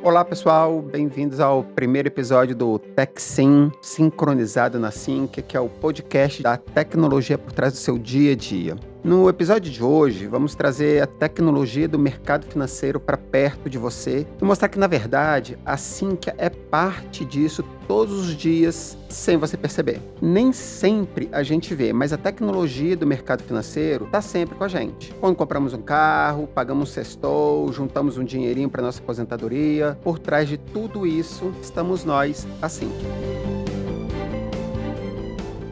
Olá pessoal, bem-vindos ao primeiro episódio do TechSim, sincronizado na Sync, que é o podcast da tecnologia por trás do seu dia a dia. No episódio de hoje, vamos trazer a tecnologia do mercado financeiro para perto de você e mostrar que, na verdade, a Sync é parte disso todos os dias, sem você perceber. Nem sempre a gente vê, mas a tecnologia do mercado financeiro está sempre com a gente. Quando compramos um carro, pagamos um sextou, juntamos um dinheirinho para nossa aposentadoria, por trás de tudo isso estamos nós, a Sync.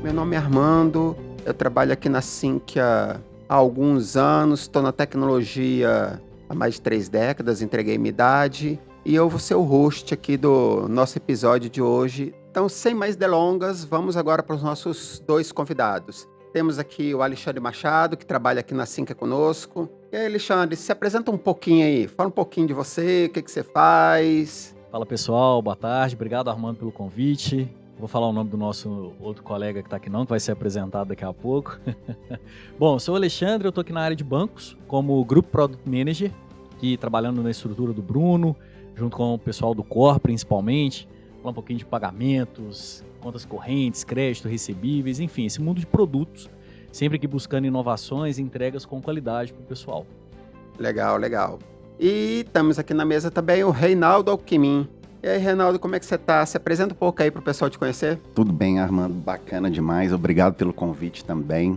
Meu nome é Armando. Eu trabalho aqui na Sync há alguns anos, estou na tecnologia há mais de 3 décadas, entreguei minha idade e eu vou ser o host aqui do nosso episódio de hoje. Então, sem mais delongas, vamos agora para os nossos 2 convidados. Temos aqui o Alexandre Machado, que trabalha aqui na Sync conosco. E aí, Alexandre, se apresenta um pouquinho aí, fala um pouquinho de você, o que você faz. Fala pessoal, boa tarde, obrigado Armando pelo convite. Vou falar o nome do nosso outro colega que está aqui não, que vai ser apresentado daqui a pouco. Bom, eu sou o Alexandre, eu estou aqui na área de bancos, como Group Product Manager, aqui trabalhando na estrutura do Bruno, junto com o pessoal do Core principalmente, falar um pouquinho de pagamentos, contas correntes, crédito, recebíveis, enfim, esse mundo de produtos, sempre aqui buscando inovações e entregas com qualidade para o pessoal. Legal, legal. E estamos aqui na mesa também o Reinaldo Alquimin. E aí, Reinaldo, como é que você tá? Se apresenta um pouco aí para o pessoal te conhecer. Tudo bem, Armando, bacana demais, obrigado pelo convite também.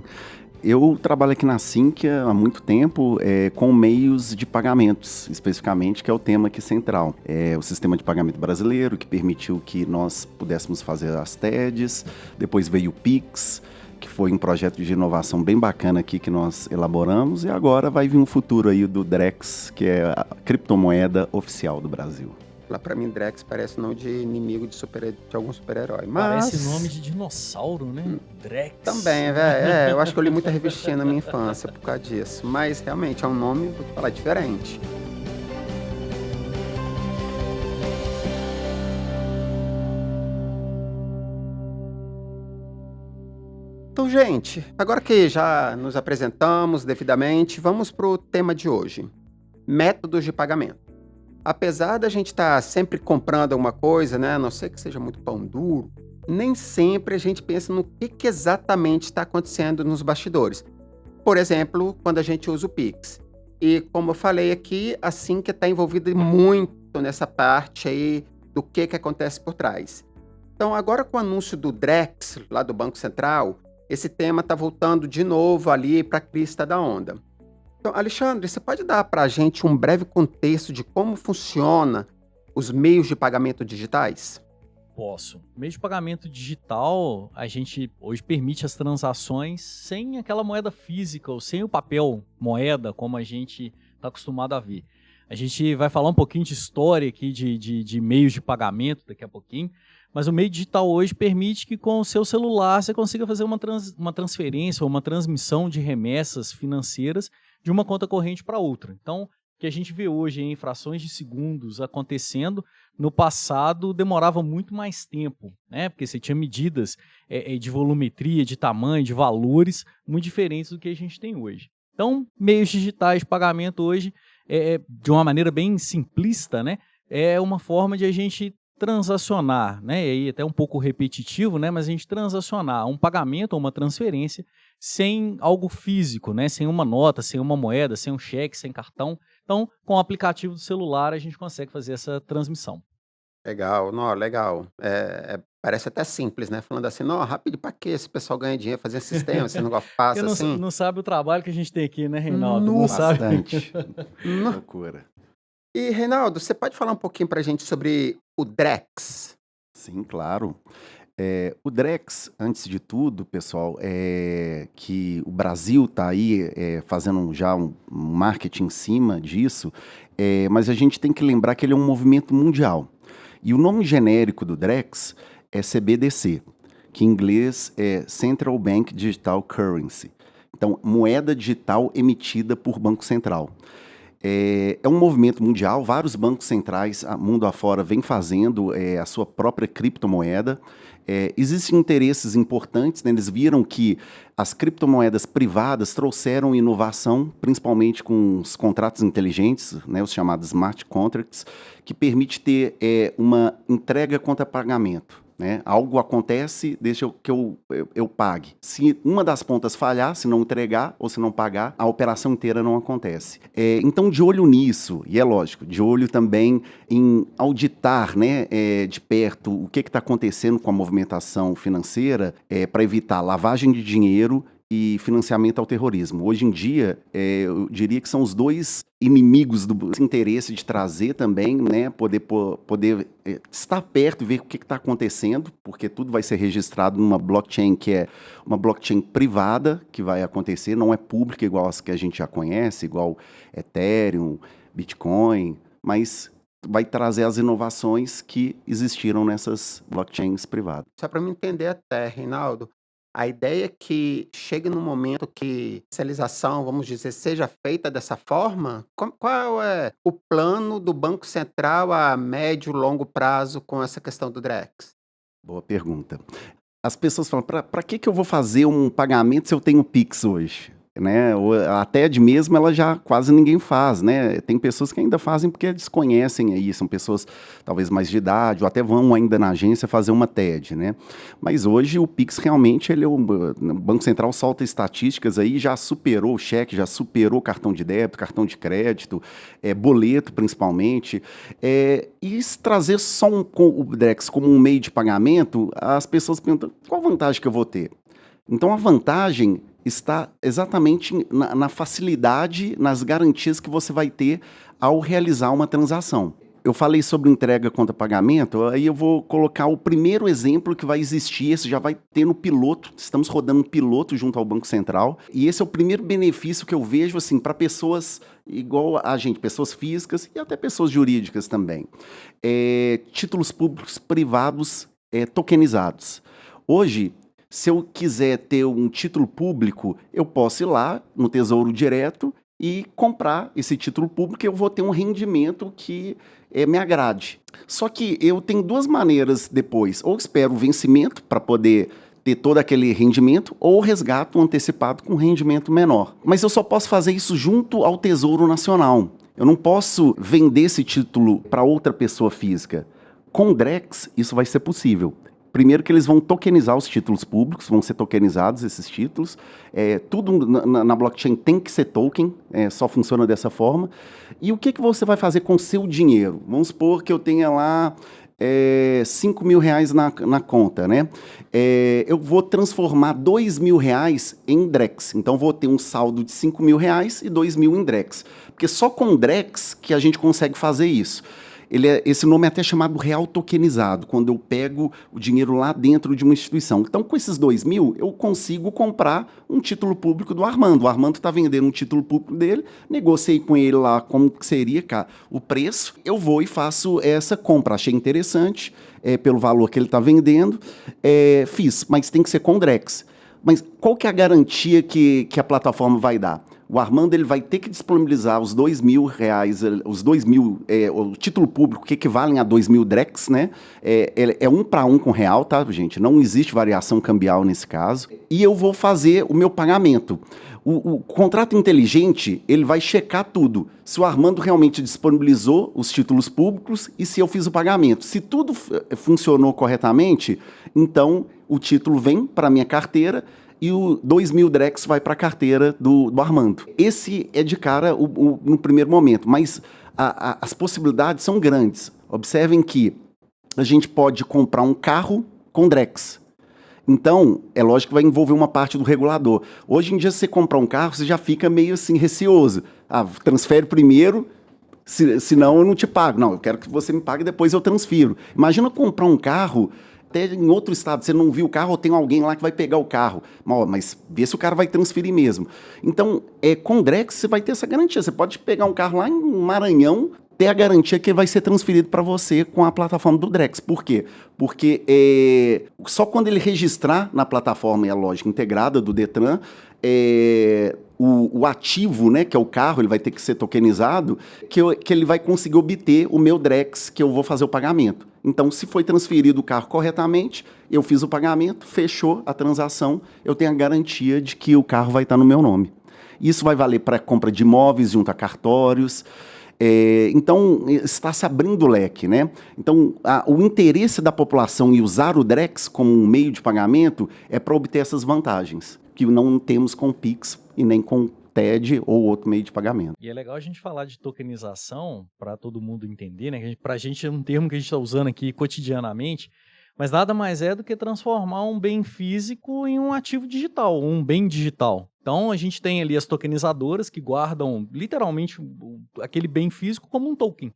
Eu trabalho aqui na Sync há muito tempo com meios de pagamentos, especificamente, que é o tema aqui central. É o sistema de pagamento brasileiro, que permitiu que nós pudéssemos fazer as TEDs, depois veio o Pix, que foi um projeto de inovação bem bacana aqui que nós elaboramos, e agora vai vir um futuro aí do Drex, que é a criptomoeda oficial do Brasil. Lá pra mim, Drex parece nome de inimigo de algum super-herói. Mas... Parece nome de dinossauro, né? Drex. Também, velho. Eu acho que eu li muita revistinha na minha infância por causa disso. Mas realmente é um nome, vou te falar, diferente. Então, gente, agora que já nos apresentamos devidamente, vamos pro tema de hoje. Métodos de pagamento. Apesar da gente estar sempre comprando alguma coisa, né, a não ser que seja muito pão duro, nem sempre a gente pensa no que exatamente está acontecendo nos bastidores. Por exemplo, quando a gente usa o Pix. E como eu falei aqui, a Sync está envolvida muito nessa parte aí do que acontece por trás. Então, agora com o anúncio do Drex, lá do Banco Central, esse tema está voltando de novo ali para a crista da onda. Então, Alexandre, você pode dar para a gente um breve contexto de como funciona os meios de pagamento digitais? Posso. O meio de pagamento digital, a gente hoje permite as transações sem aquela moeda física ou sem o papel moeda, como a gente está acostumado a ver. A gente vai falar um pouquinho de história aqui de meios de pagamento daqui a pouquinho, mas o meio digital hoje permite que com o seu celular você consiga fazer uma transferência ou uma transmissão de remessas financeiras de uma conta corrente para outra. Então, o que a gente vê hoje em frações de segundos acontecendo, no passado demorava muito mais tempo, né? Porque você tinha medidas de volumetria, de tamanho, de valores muito diferentes do que a gente tem hoje. Então, meios digitais de pagamento hoje, de uma maneira bem simplista, né? É uma forma de a gente transacionar, né? E aí até um pouco repetitivo, né? Mas a gente transacionar um pagamento ou uma transferência sem algo físico, né? Sem uma nota, sem uma moeda, sem um cheque, sem cartão. Então, com o aplicativo do celular, a gente consegue fazer essa transmissão. Legal, não, legal. Parece até simples, né? Falando assim, não, rápido pra quê? Esse pessoal ganha dinheiro, fazer sistema, esse negócio Porque fácil assim. não sabe o trabalho que a gente tem aqui, né, Reinaldo? Não Nossa. sabe. Bastante. Não. Loucura. E, Reinaldo, você pode falar um pouquinho pra gente sobre o Drex? Sim, claro. O Drex, antes de tudo, pessoal, é que o Brasil está aí fazendo já um marketing em cima disso, mas a gente tem que lembrar que ele é um movimento mundial. E o nome genérico do Drex é CBDC, que em inglês é Central Bank Digital Currency. Então, moeda digital emitida por Banco Central. É um movimento mundial, vários bancos centrais, mundo afora, vêm fazendo a sua própria criptomoeda. Existem interesses importantes, né? Eles viram que as criptomoedas privadas trouxeram inovação, principalmente com os contratos inteligentes, né? Os chamados smart contracts, que permite ter uma entrega contra pagamento. Né? Algo acontece, deixa que eu pague. Se uma das pontas falhar, se não entregar ou se não pagar, a operação inteira não acontece. Então, de olho nisso, e é lógico, de olho também em auditar, né, de perto o que está acontecendo com a movimentação financeira para evitar lavagem de dinheiro e financiamento ao terrorismo. Hoje em dia, eu diria que são os dois inimigos do interesse de trazer também, né, poder estar perto e ver o que está acontecendo, porque tudo vai ser registrado numa blockchain que é uma blockchain privada, que vai acontecer, não é pública igual as que a gente já conhece, igual Ethereum, Bitcoin, mas vai trazer as inovações que existiram nessas blockchains privadas. Só para me entender até, Reinaldo, a ideia é que chegue num momento que a especialização, vamos dizer, seja feita dessa forma? Qual é o plano do Banco Central a médio e longo prazo com essa questão do Drex? Boa pergunta. As pessoas falam, para que eu vou fazer um pagamento se eu tenho Pix hoje? Né? A TED mesmo, ela já quase ninguém faz, né? Tem pessoas que ainda fazem porque desconhecem aí, são pessoas talvez mais de idade, ou até vão ainda na agência fazer uma TED, né? Mas hoje o Pix realmente, o Banco Central solta estatísticas aí, já superou o cheque, já superou o cartão de débito, cartão de crédito, boleto principalmente, e se trazer só o Drex como um meio de pagamento, as pessoas perguntam, qual vantagem que eu vou ter? Então a vantagem está exatamente na facilidade, nas garantias que você vai ter ao realizar uma transação. Eu falei sobre entrega contra pagamento, aí eu vou colocar o primeiro exemplo que vai existir, esse já vai ter no piloto, estamos rodando um piloto junto ao Banco Central, e esse é o primeiro benefício que eu vejo assim, para pessoas igual a gente, pessoas físicas e até pessoas jurídicas também. Títulos públicos privados tokenizados. Hoje, se eu quiser ter um título público, eu posso ir lá no Tesouro Direto e comprar esse título público e eu vou ter um rendimento que me agrade. Só que eu tenho duas maneiras depois. Ou espero o vencimento para poder ter todo aquele rendimento, ou resgato antecipado com rendimento menor. Mas eu só posso fazer isso junto ao Tesouro Nacional. Eu não posso vender esse título para outra pessoa física. Com o Drex, isso vai ser possível. Primeiro que eles vão tokenizar os títulos públicos, vão ser tokenizados esses títulos. Tudo na blockchain tem que ser token, só funciona dessa forma. E o que você vai fazer com o seu dinheiro? Vamos supor que eu tenha lá R$5.000 na conta, né? Eu vou transformar R$2.000 em Drex. Então, vou ter um saldo de R$5.000 e R$2.000 em Drex. Porque só com Drex que a gente consegue fazer isso. Esse nome é até chamado real tokenizado, quando eu pego o dinheiro lá dentro de uma instituição. Então, com esses 2.000, eu consigo comprar um título público do Armando. O Armando está vendendo um título público dele, negociei com ele lá como que seria o preço, eu vou e faço essa compra. Achei interessante, pelo valor que ele está vendendo, fiz, mas tem que ser com Drex. Mas qual que é a garantia que a plataforma vai dar? O Armando ele vai ter que disponibilizar os R$2.000, os 2.000, o título público que equivalem a 2.000 Drex, né? É 1 para 1 com o real, tá, gente? Não existe variação cambial nesse caso. E eu vou fazer o meu pagamento. O contrato inteligente, ele vai checar tudo. Se o Armando realmente disponibilizou os títulos públicos e se eu fiz o pagamento. Se tudo funcionou corretamente, então o título vem para a minha carteira e o 2.000 Drex vai para a carteira do Armando. Esse é de cara no primeiro momento, mas as possibilidades são grandes. Observem que a gente pode comprar um carro com Drex. Então, é lógico que vai envolver uma parte do regulador. Hoje em dia, se você comprar um carro, você já fica meio assim, receoso. Transfere primeiro, senão eu não te pago. Não, eu quero que você me pague e depois eu transfiro. Imagina comprar um carro até em outro estado, você não viu o carro ou tem alguém lá que vai pegar o carro. Mas vê se o cara vai transferir mesmo. Então, com o Drex, você vai ter essa garantia. Você pode pegar um carro lá em Maranhão, ter a garantia que ele vai ser transferido para você com a plataforma do Drex. Por quê? Porque só quando ele registrar na plataforma e a lógica integrada do Detran, o ativo, né, que é o carro, ele vai ter que ser tokenizado, que ele vai conseguir obter o meu Drex, que eu vou fazer o pagamento. Então, se foi transferido o carro corretamente, eu fiz o pagamento, fechou a transação, eu tenho a garantia de que o carro vai estar no meu nome. Isso vai valer para compra de imóveis junto a cartórios. Então, está se abrindo o leque, né? Então, o interesse da população em usar o Drex como um meio de pagamento é para obter essas vantagens, que não temos com o Pix e nem com TED ou outro meio de pagamento. E é legal a gente falar de tokenização para todo mundo entender, né? Para a gente é um termo que a gente está usando aqui cotidianamente, mas nada mais é do que transformar um bem físico em um ativo digital, um bem digital. Então a gente tem ali as tokenizadoras que guardam literalmente aquele bem físico como um token.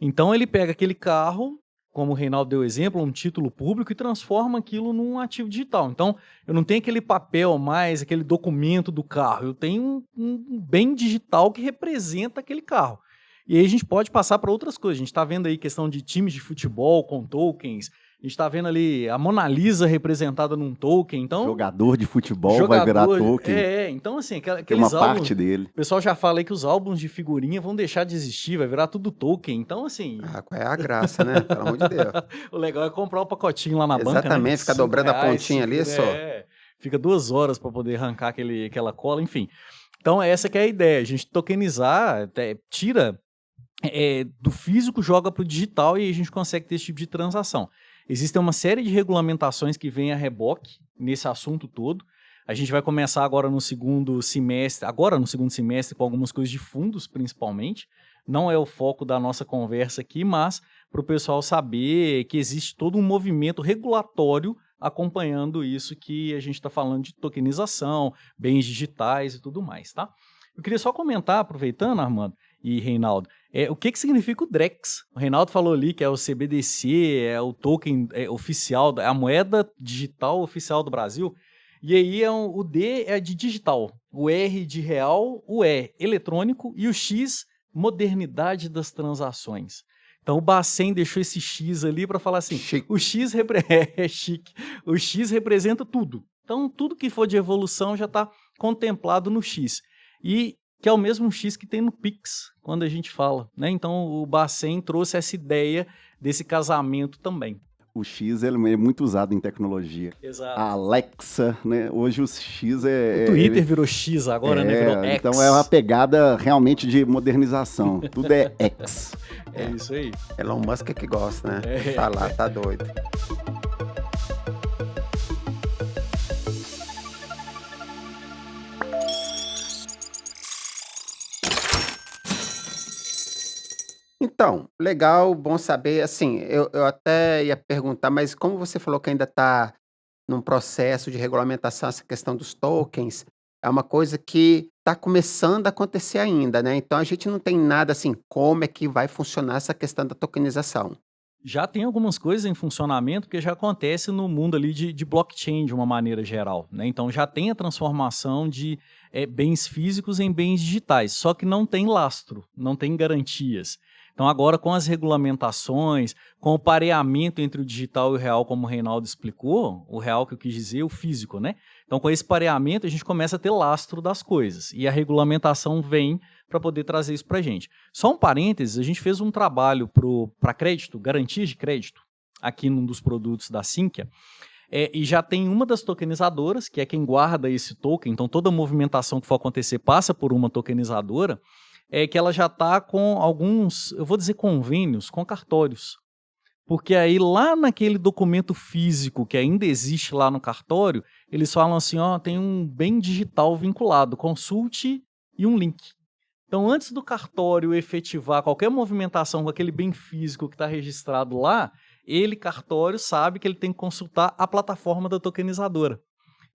Então ele pega aquele carro, como o Reinaldo deu exemplo, um título público, e transforma aquilo num ativo digital. Então, eu não tenho aquele papel mais, aquele documento do carro, eu tenho um bem digital que representa aquele carro. E aí a gente pode passar para outras coisas. A gente está vendo aí questão de times de futebol com tokens, a gente está vendo ali a Mona Lisa representada num token. Então, jogador de futebol vai virar token. Então assim, Tem aqueles uma álbuns, parte dele. o pessoal já fala aí que os álbuns de figurinha vão deixar de existir, vai virar tudo token. Então assim... Qual é a graça, né? Pelo amor de Deus. O legal é comprar o pacotinho lá na banca, né? Exatamente, fica dobrando a pontinha ali só. Fica 2 horas para poder arrancar aquela cola, enfim. Então essa que é a ideia, a gente tokenizar, tira do físico, joga para o digital e a gente consegue ter esse tipo de transação. Existem uma série de regulamentações que vêm a reboque nesse assunto todo. A gente vai começar agora no segundo semestre, com algumas coisas de fundos, principalmente. Não é o foco da nossa conversa aqui, mas para o pessoal saber que existe todo um movimento regulatório acompanhando isso que a gente está falando de tokenização, bens digitais e tudo mais, tá? Eu queria só comentar, aproveitando, Armando e Reinaldo, o que significa o Drex. O Reinaldo falou ali que é o CBDC, é o token oficial, é a moeda digital oficial do Brasil. E aí o D é de digital, o R de real, o E eletrônico e o X, modernidade das transações. Então o Bacen deixou esse X ali para falar assim, Chique. o X é chique, o X representa tudo. Então tudo que for de evolução já está contemplado no X. E que é o mesmo X que tem no Pix, quando a gente fala, né? Então o Bacen trouxe essa ideia desse casamento também. O X é muito usado em tecnologia. Exato. A Alexa, né? Hoje o X O Twitter virou X agora, né? Virou X. Então é uma pegada realmente de modernização. Tudo é X. É isso aí. Elon Musk é que gosta, né? Falar, tá doido. Então, legal, bom saber. Assim, eu até ia perguntar, mas como você falou que ainda está num processo de regulamentação, essa questão dos tokens, é uma coisa que está começando a acontecer ainda, né? Então a gente não tem nada assim, como é que vai funcionar essa questão da tokenização. Já tem algumas coisas em funcionamento que já acontece no mundo ali de blockchain de uma maneira geral, né? Então já tem a transformação de bens físicos em bens digitais, só que não tem lastro, não tem garantias. Então agora com as regulamentações, com o pareamento entre o digital e o real, como o Reinaldo explicou, o real que eu quis dizer, o físico, né? Então com esse pareamento a gente começa a ter lastro das coisas e a regulamentação vem para poder trazer isso para a gente. Só um parênteses, a gente fez um trabalho para crédito, garantias de crédito, aqui num dos produtos da Sinqia, e já tem uma das tokenizadoras, que é quem guarda esse token, então toda movimentação que for acontecer passa por uma tokenizadora, que ela já está com alguns, eu vou dizer convênios, com cartórios. Porque aí lá naquele documento físico que ainda existe lá no cartório, eles falam assim, tem um bem digital vinculado, consulte e um link. Então antes do cartório efetivar qualquer movimentação com aquele bem físico que está registrado lá, cartório, sabe que ele tem que consultar a plataforma da tokenizadora.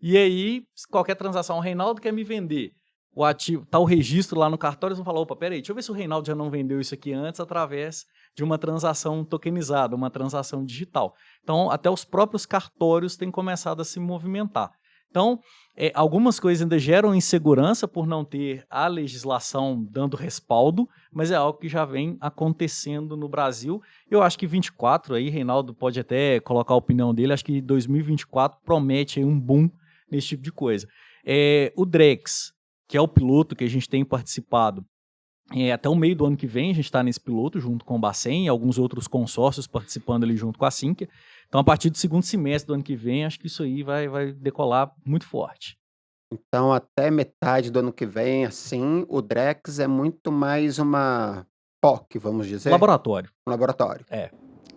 E aí, qualquer transação, o Reinaldo quer me vender o ativo, está o registro lá no cartório, eles vão falar, opa, peraí, deixa eu ver se o Reinaldo já não vendeu isso aqui antes através de uma transação tokenizada, uma transação digital. Então, até os próprios cartórios têm começado a se movimentar. Então, algumas coisas ainda geram insegurança por não ter a legislação dando respaldo, mas é algo que já vem acontecendo no Brasil. Eu acho que 24 aí, Reinaldo pode até colocar a opinião dele, acho que 2024 promete aí um boom nesse tipo de coisa. O Drex, que é o piloto que a gente tem participado, até o meio do ano que vem a gente está nesse piloto junto com o Bacen e alguns outros consórcios participando ali junto com a Sinqia. Então, a partir do segundo semestre do ano que vem, acho que isso aí vai decolar muito forte. Então, até metade do ano que vem, assim, o Drex é muito mais uma POC, vamos dizer? Laboratório. Um laboratório.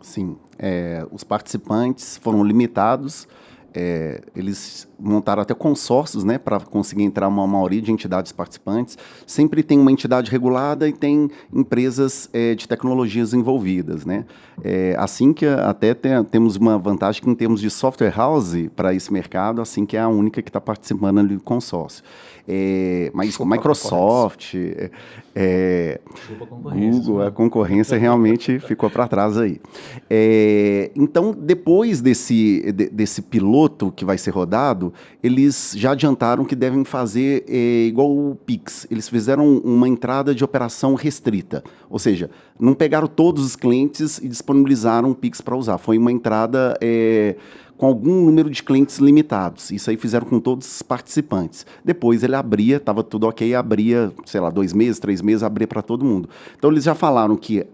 Sim, os participantes foram limitados, eles montaram até consórcios, né, para conseguir entrar uma maioria de entidades participantes. Sempre tem uma entidade regulada e tem empresas de tecnologias envolvidas, né. Assim que até temos uma vantagem que em termos de software house para esse mercado, assim que é a única que está participando ali do consórcio. Mas Chupa a Microsoft, Chupa a concorrência, Google, a né? concorrência realmente ficou para trás aí. Então, depois desse piloto que vai ser rodado, eles já adiantaram que devem fazer igual o Pix. Eles fizeram uma entrada de operação restrita, ou seja, não pegaram todos os clientes e disponibilizaram o Pix para usar. Foi uma entrada com algum número de clientes limitados. Isso aí fizeram com todos os participantes. Depois ele abria, estava tudo ok, abria, sei lá, 2 meses, 3 meses, abria para todo mundo. Então eles já falaram que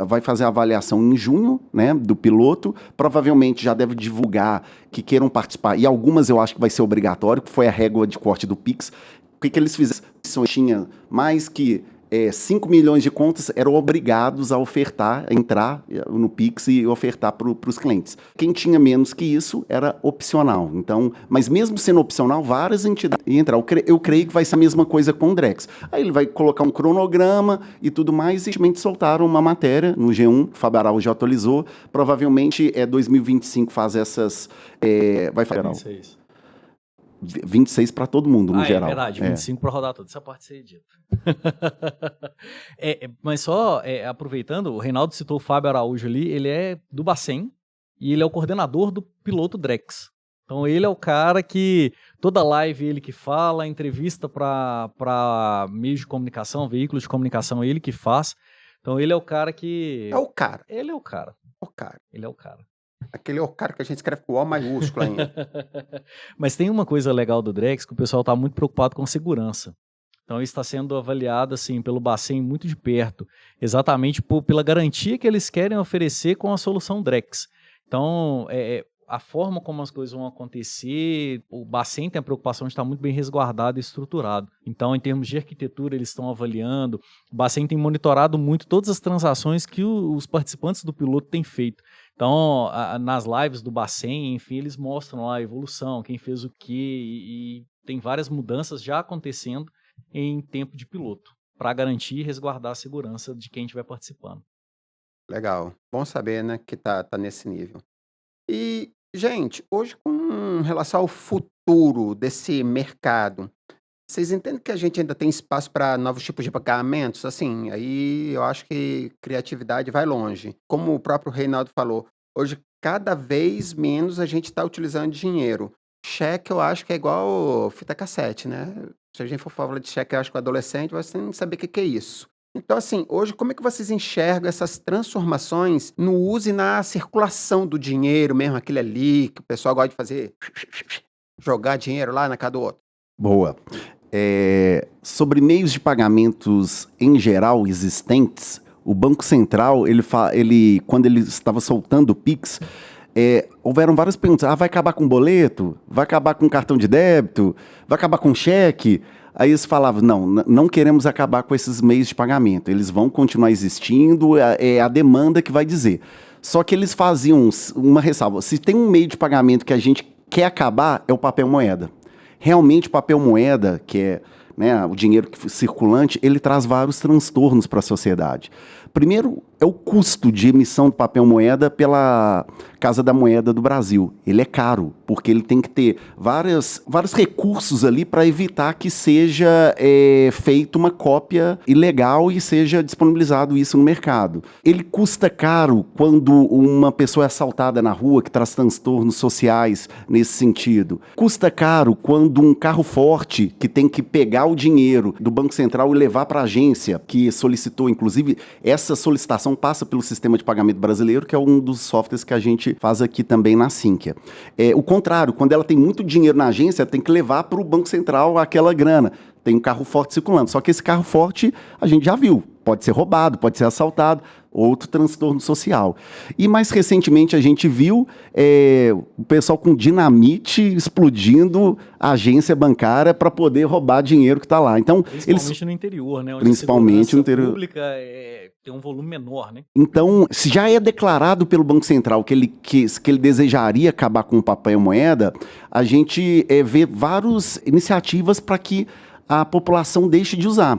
vai fazer a avaliação em junho, né, do piloto, provavelmente já deve divulgar que queiram participar, e algumas eu acho que vai ser obrigatório, que foi a régua de corte do Pix. O que eles fizeram? Tinha mais que 5 milhões de contas eram obrigados a ofertar, a entrar no Pix e ofertar para os clientes. Quem tinha menos que isso era opcional. Então, mas mesmo sendo opcional, várias entidades iam entrar. Eu creio que vai ser a mesma coisa com o Drex. Aí ele vai colocar um cronograma e tudo mais, e recentemente soltaram uma matéria no G1, o Fábio Araújo já atualizou, provavelmente 2025 faz essas... vai fazer 26 para todo mundo, no geral. É verdade, 25 para rodar tudo. Essa parte ser dita. Mas só aproveitando, o Reinaldo citou o Fábio Araújo ali, ele é do Bacen e ele é o coordenador do piloto Drex. Então ele é o cara que, toda live ele que fala, entrevista para meios de comunicação, veículos de comunicação, ele que faz. Então ele é o cara que... É o cara. Ele é o cara. O cara. Ele é o cara. Aquele é o cara que a gente escreve com O maiúsculo ainda. Mas tem uma coisa legal do Drex que o pessoal está muito preocupado com segurança. Então isso está sendo avaliado assim, pelo Bacen muito de perto, exatamente pela garantia que eles querem oferecer com a solução Drex. Então, a forma como as coisas vão acontecer, o Bacen tem a preocupação de estar muito bem resguardado e estruturado. Então, em termos de arquitetura, eles estão avaliando. O Bacen tem monitorado muito todas as transações que os participantes do piloto têm feito. Então, nas lives do Bacen, enfim, eles mostram lá a evolução, quem fez o quê, e tem várias mudanças já acontecendo em tempo de piloto, para garantir e resguardar a segurança de quem estiver participando. Legal. Bom saber, né, que tá nesse nível. E, gente, hoje com relação ao futuro desse mercado, vocês entendem que a gente ainda tem espaço para novos tipos de pagamentos? Assim, aí eu acho que criatividade vai longe. Como o próprio Reinaldo falou, hoje cada vez menos a gente está utilizando dinheiro. Cheque eu acho que é igual fita cassete, né? Se a gente for falar de cheque, eu acho que o adolescente vai sem saber o que é isso. Então, assim, hoje, como é que vocês enxergam essas transformações no uso e na circulação do dinheiro mesmo, aquele ali que o pessoal gosta de fazer, jogar dinheiro lá na casa do outro? Boa. Sobre meios de pagamentos em geral existentes, o Banco Central, quando ele estava soltando o Pix, houveram várias perguntas. Vai acabar com boleto? Vai acabar com cartão de débito? Vai acabar com cheque? Aí eles falavam, não queremos acabar com esses meios de pagamento. Eles vão continuar existindo, é a demanda que vai dizer. Só que eles faziam uma ressalva. Se tem um meio de pagamento que a gente quer acabar, é o papel moeda. Realmente, o papel moeda, que é, né, o dinheiro circulante, ele traz vários transtornos para a sociedade. Primeiro, é o custo de emissão de papel moeda pela Casa da Moeda do Brasil. Ele é caro, porque ele tem que ter vários recursos ali para evitar que seja feita uma cópia ilegal e seja disponibilizado isso no mercado. Ele custa caro quando uma pessoa é assaltada na rua, que traz transtornos sociais nesse sentido. Custa caro quando um carro forte que tem que pegar o dinheiro do Banco Central e levar para a agência que solicitou, inclusive, essa solicitação passa pelo sistema de pagamento brasileiro, que é um dos softwares que a gente faz aqui também na Sinqia. O contrário, quando ela tem muito dinheiro na agência, ela tem que levar para o Banco Central aquela grana. Tem um carro forte circulando, só que esse carro forte a gente já viu, pode ser roubado, pode ser assaltado, outro transtorno social. E mais recentemente a gente viu o pessoal com dinamite explodindo a agência bancária para poder roubar dinheiro que está lá. Então, principalmente no interior, né? Onde principalmente a no interior. Pública tem um volume menor, né? Então, se já é declarado pelo Banco Central que ele desejaria acabar com o papel e moeda, a gente vê várias iniciativas para que a população deixe de usar.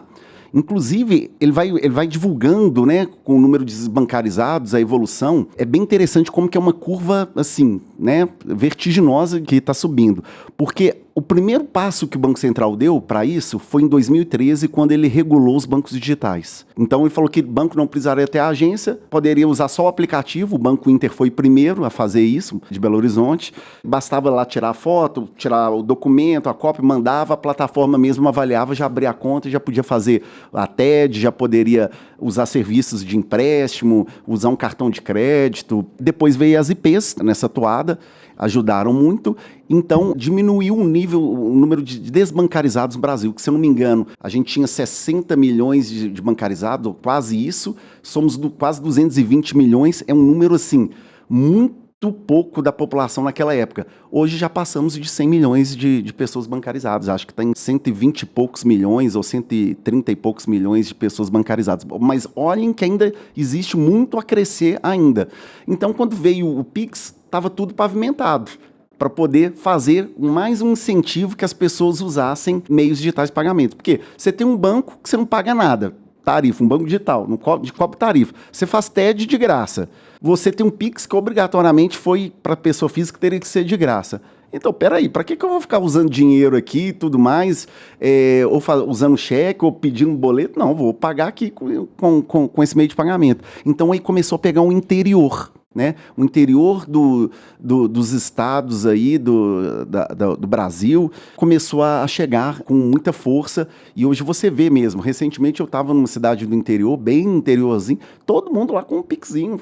Inclusive, ele vai divulgando, né, com o número de desbancarizados, a evolução. É bem interessante como que é uma curva, assim, né, vertiginosa que está subindo. Porque o primeiro passo que o Banco Central deu para isso foi em 2013, quando ele regulou os bancos digitais. Então, ele falou que o banco não precisaria ter a agência, poderia usar só o aplicativo. O Banco Inter foi o primeiro a fazer isso, de Belo Horizonte. Bastava lá tirar a foto, tirar o documento, a cópia, mandava, a plataforma mesmo avaliava, já abria a conta, já podia fazer a TED, já poderia usar serviços de empréstimo, usar um cartão de crédito. Depois veio as IPs nessa toada, ajudaram muito. Então, diminuiu o número de desbancarizados no Brasil, que, se eu não me engano, a gente tinha 60 milhões de bancarizados, quase isso, somos quase 220 milhões, é um número, assim, muito pouco da população naquela época. Hoje já passamos de 100 milhões de pessoas bancarizadas. Acho que está em 120 e poucos milhões ou 130 e poucos milhões de pessoas bancarizadas. Mas olhem que ainda existe muito a crescer ainda. Então, quando veio o Pix, estava tudo pavimentado para poder fazer mais um incentivo que as pessoas usassem meios digitais de pagamento. Porque você tem um banco que você não paga nada. Tarifa, um banco digital, não cobra tarifa. Você faz TED de graça. Você tem um Pix que obrigatoriamente foi para pessoa física, teria que ser de graça. Então, peraí, para que eu vou ficar usando dinheiro aqui e tudo mais, ou usando cheque, ou pedindo boleto? Não, vou pagar aqui com esse meio de pagamento. Então, aí começou a pegar um interior, né? O interior dos estados aí do Brasil começou a chegar com muita força, e hoje você vê mesmo. Recentemente eu estava numa cidade do interior, bem interiorzinho, todo mundo lá com um Pixinho,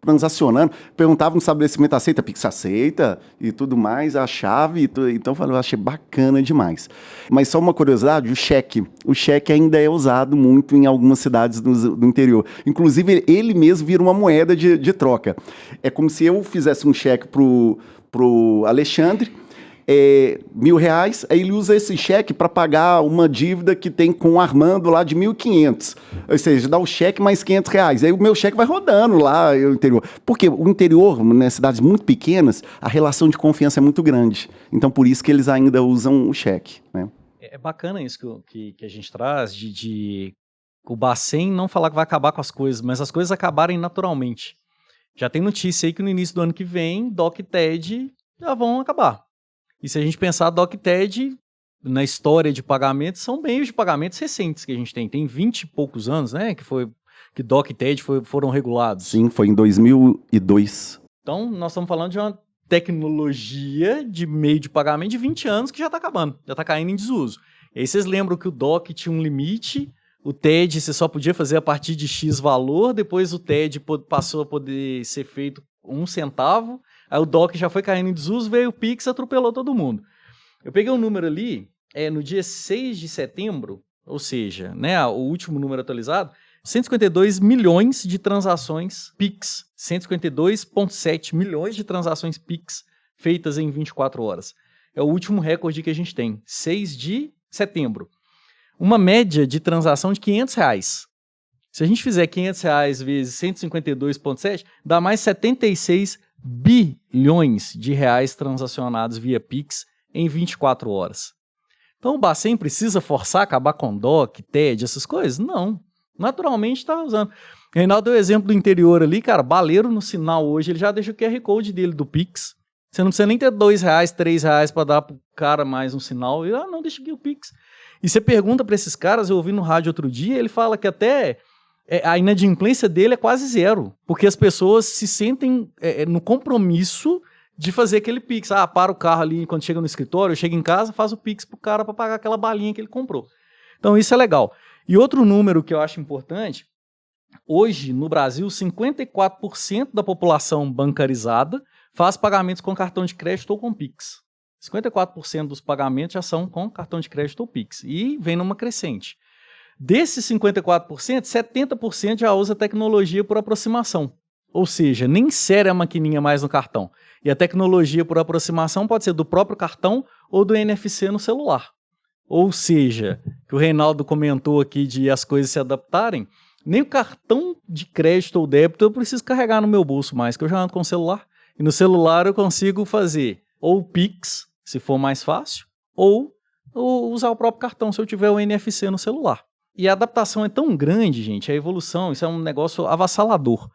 transacionando, perguntava no estabelecimento, aceita? Pix aceita e tudo mais, a chave, então eu falei, eu achei bacana demais. Mas só uma curiosidade, o cheque ainda é usado muito em algumas cidades do interior, inclusive ele mesmo vira uma moeda de troca. É como se eu fizesse um cheque pro Alexandre, R$1.000, aí ele usa esse cheque para pagar uma dívida que tem com o Armando lá de 1.500, ou seja, dá o cheque mais R$500, aí o meu cheque vai rodando lá no interior, porque o interior, nas cidades muito pequenas, a relação de confiança é muito grande, então por isso que eles ainda usam o cheque, né? É bacana isso que a gente traz, de o Bacen não falar que vai acabar com as coisas, mas as coisas acabarem naturalmente. Já tem notícia aí que no início do ano que vem, DOC e TED já vão acabar. E se a gente pensar, DOC e TED, na história de pagamentos, são meios de pagamentos recentes que a gente tem. Tem 20 e poucos anos, né, que DOC e TED foram regulados. Sim, foi em 2002. Então, nós estamos falando de uma tecnologia de meio de pagamento de 20 anos que já está acabando, já está caindo em desuso. E aí vocês lembram que o DOC tinha um limite, o TED você só podia fazer a partir de X valor, depois o TED passou a poder ser feito 1 centavo, aí o DOC já foi caindo em desuso, veio o Pix, atropelou todo mundo. Eu peguei um número ali, no dia 6 de setembro, ou seja, né, o último número atualizado, 152 milhões de transações Pix, 152,7 milhões de transações Pix feitas em 24 horas. É o último recorde que a gente tem, 6 de setembro. Uma média de transação de R$500. Se a gente fizer R$500 vezes 152,7, dá mais 76 bilhões de reais transacionados via Pix em 24 horas. Então o Bacen precisa forçar, acabar com DOC, TED, essas coisas? Não. Naturalmente está usando. Reinaldo deu o exemplo do interior ali, cara, baleiro no sinal hoje, ele já deixa o QR Code dele do Pix. Você não precisa nem ter R$2, R$3 para dar pro cara mais um sinal. Ele, não, deixa aqui o Pix. E você pergunta para esses caras, eu ouvi no rádio outro dia, ele fala que até a inadimplência dele é quase zero, porque as pessoas se sentem no compromisso de fazer aquele Pix. Para o carro ali quando chega no escritório, chega em casa, faz o Pix pro cara para pagar aquela balinha que ele comprou. Então isso é legal. E outro número que eu acho importante, hoje no Brasil, 54% da população bancarizada faz pagamentos com cartão de crédito ou com Pix. 54% dos pagamentos já são com cartão de crédito ou Pix. E vem numa crescente. Desses 54%, 70% já usa tecnologia por aproximação. Ou seja, nem insere a maquininha mais no cartão. E a tecnologia por aproximação pode ser do próprio cartão ou do NFC no celular. Ou seja, que o Reinaldo comentou aqui de as coisas se adaptarem, nem o cartão de crédito ou débito eu preciso carregar no meu bolso mais, que eu já ando com o celular. E no celular eu consigo fazer ou Pix, se for mais fácil, ou usar o próprio cartão, se eu tiver o NFC no celular. E a adaptação é tão grande, gente, a evolução, isso é um negócio avassalador.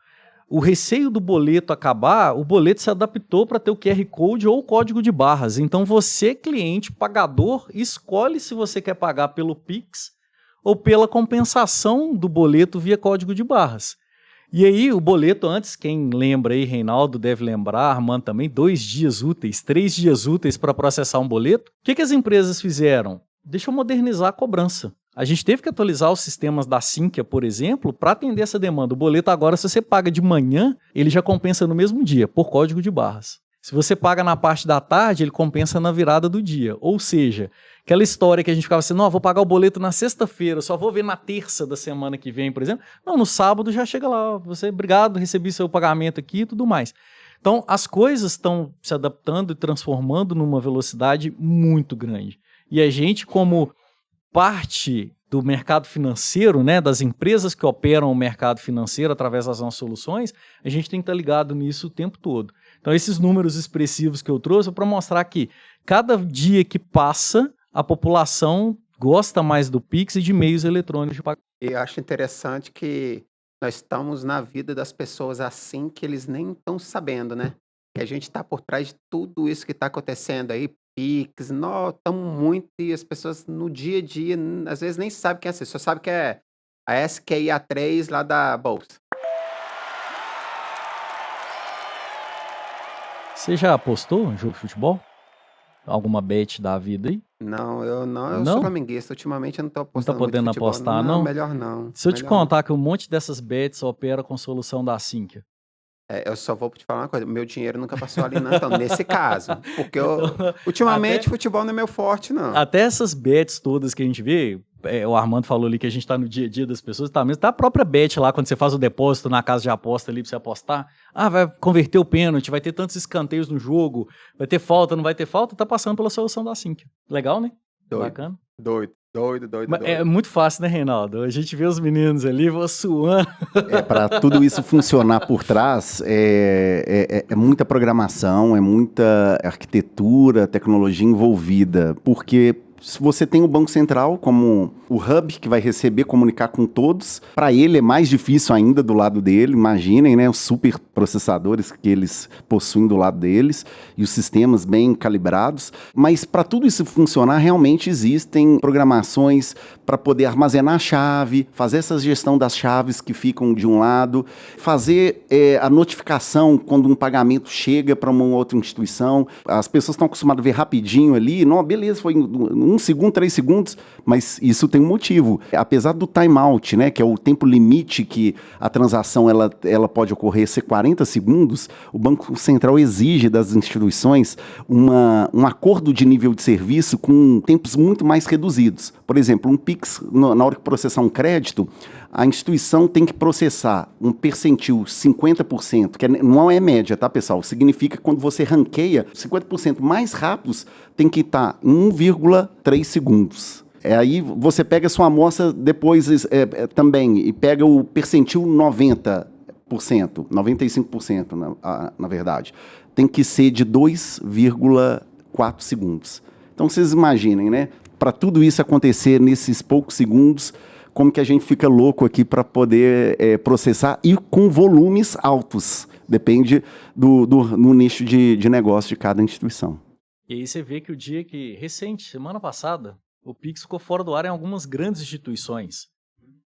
O receio do boleto acabar, o boleto se adaptou para ter o QR Code ou o código de barras. Então você, cliente, pagador, escolhe se você quer pagar pelo Pix ou pela compensação do boleto via código de barras. E aí, o boleto antes, quem lembra aí, Reinaldo deve lembrar, Armando também, 2 dias úteis, 3 dias úteis para processar um boleto. O que as empresas fizeram? Deixa eu modernizar a cobrança. A gente teve que atualizar os sistemas da Sinqia, por exemplo, para atender essa demanda. O boleto agora, se você paga de manhã, ele já compensa no mesmo dia, por código de barras. Se você paga na parte da tarde, ele compensa na virada do dia. Ou seja, aquela história que a gente ficava assim, não, vou pagar o boleto na sexta-feira, só vou ver na terça da semana que vem, por exemplo. Não, no sábado já chega lá, você, obrigado, recebi seu pagamento aqui e tudo mais. Então, as coisas estão se adaptando e transformando numa velocidade muito grande. E a gente, como parte do mercado financeiro, né, das empresas que operam o mercado financeiro através das nossas soluções, a gente tem que estar ligado nisso o tempo todo. Então, esses números expressivos que eu trouxe é para mostrar que cada dia que passa, a população gosta mais do Pix e de meios eletrônicos de pagamento. E eu acho interessante que nós estamos na vida das pessoas assim que eles nem estão sabendo, né? Que a gente está por trás de tudo isso que está acontecendo aí, Pix, nós estamos muito, e as pessoas no dia a dia, às vezes nem sabem quem é, só sabe que é a SQIA3 lá da Bolsa. Você já apostou em jogo de futebol? Alguma bet da vida aí? Não, eu Não? sou flamenguista. Ultimamente eu não tô Não tá apostando muito em podendo futebol. apostar, Não, não? melhor não. Se eu te Melhor não. contar que um monte dessas bets opera com solução da Sinqia. Eu só vou te falar uma coisa, meu dinheiro nunca passou ali não, então, nesse caso. Porque Então, ultimamente até, futebol não é meu forte, não. até essas bets todas que a gente vê, o Armando falou ali que a gente tá no dia a dia das pessoas, tá mesmo. Tá a própria bet lá, quando você faz o depósito na casa de aposta ali pra você apostar. Vai converter o pênalti, vai ter tantos escanteios no jogo, vai ter falta, não vai ter falta, tá passando pela solução da Sinqia. Legal, né? Doido, Bacana. doido. Mas é muito fácil, né, Reinaldo? A gente vê os meninos ali, vou suando. Para tudo isso funcionar por trás, é muita programação, é muita arquitetura, tecnologia envolvida, porque se você tem o Banco Central como o hub que vai receber, comunicar com todos, para ele é mais difícil ainda do lado dele, imaginem, né, os super processadores que eles possuem do lado deles e os sistemas bem calibrados, mas para tudo isso funcionar, realmente existem programações para poder armazenar a chave, fazer essa gestão das chaves que ficam de um lado, fazer a notificação quando um pagamento chega para uma outra instituição. As pessoas estão acostumadas a ver rapidinho ali, não, beleza, foi 1 segundo, 3 segundos, mas isso tem um motivo. Apesar do timeout, né, que é o tempo limite que a transação ela pode ocorrer ser 40 segundos, o Banco Central exige das instituições um acordo de nível de serviço com tempos muito mais reduzidos. Por exemplo, um Pix, na hora que processar um crédito, a instituição tem que processar um percentil 50%, que não é média, tá, pessoal? Significa que quando você ranqueia, 50% mais rápidos tem que estar em 1,3 segundos. Aí você pega a sua amostra depois também e pega o percentil 90%, 95% na verdade. Tem que ser de 2,4 segundos. Então vocês imaginem, né? Para tudo isso acontecer nesses poucos segundos, como que a gente fica louco aqui para poder processar e com volumes altos. Depende no nicho de negócio de cada instituição. E aí você vê que o dia que, recente, semana passada, o Pix ficou fora do ar em algumas grandes instituições,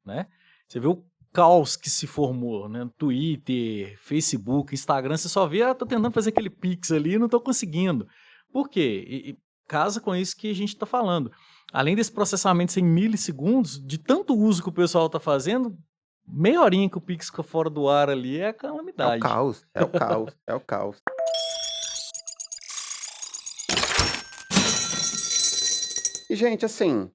né? Você vê o caos que se formou, né? Twitter, Facebook, Instagram, você só vê, tô tentando fazer aquele Pix ali e não tô conseguindo. Por quê? E casa com isso que a gente tá falando. Além desse processamento em milissegundos, de tanto uso que o pessoal tá fazendo, meia horinha que o Pix fica fora do ar ali é a calamidade. É o caos, é o caos, é o caos. E, gente, assim,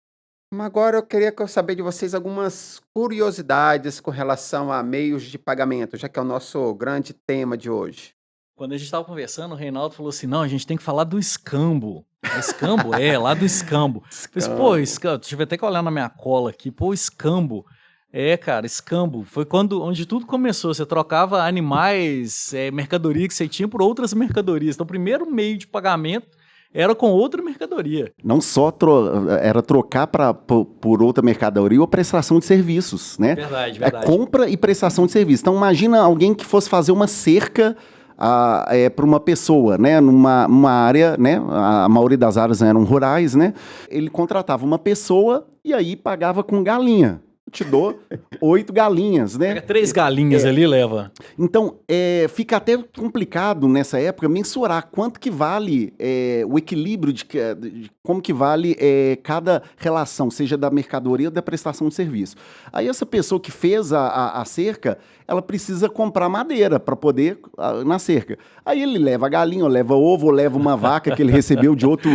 agora eu queria saber de vocês algumas curiosidades com relação a meios de pagamento, já que é o nosso grande tema de hoje. Quando a gente estava conversando, o Reinaldo falou assim, não, a gente tem que falar do escambo. Escambo? Lá do escambo. Eu falei, pô, escambo, tive até que olhar na minha cola aqui, pô, escambo. Cara, escambo. Foi onde tudo começou, você trocava animais, mercadoria que você tinha por outras mercadorias. Então, o primeiro meio de pagamento era com outra mercadoria. Não só era trocar por outra mercadoria ou prestação de serviços, né? Verdade. Compra e prestação de serviços. Então, imagina alguém que fosse fazer uma cerca para uma pessoa, né? Numa área, né? A maioria das áreas eram rurais, né? Ele contratava uma pessoa e aí pagava com galinha. Eu te dou 8 galinhas, né? Pega 3 galinhas ali, leva. Então, fica até complicado nessa época mensurar quanto que vale o equilíbrio de como que vale cada relação, seja da mercadoria ou da prestação de serviço. Aí essa pessoa que fez a cerca, ela precisa comprar madeira para poder na cerca. Aí ele leva a galinha, ou leva ovo, ou leva uma vaca que ele recebeu de outro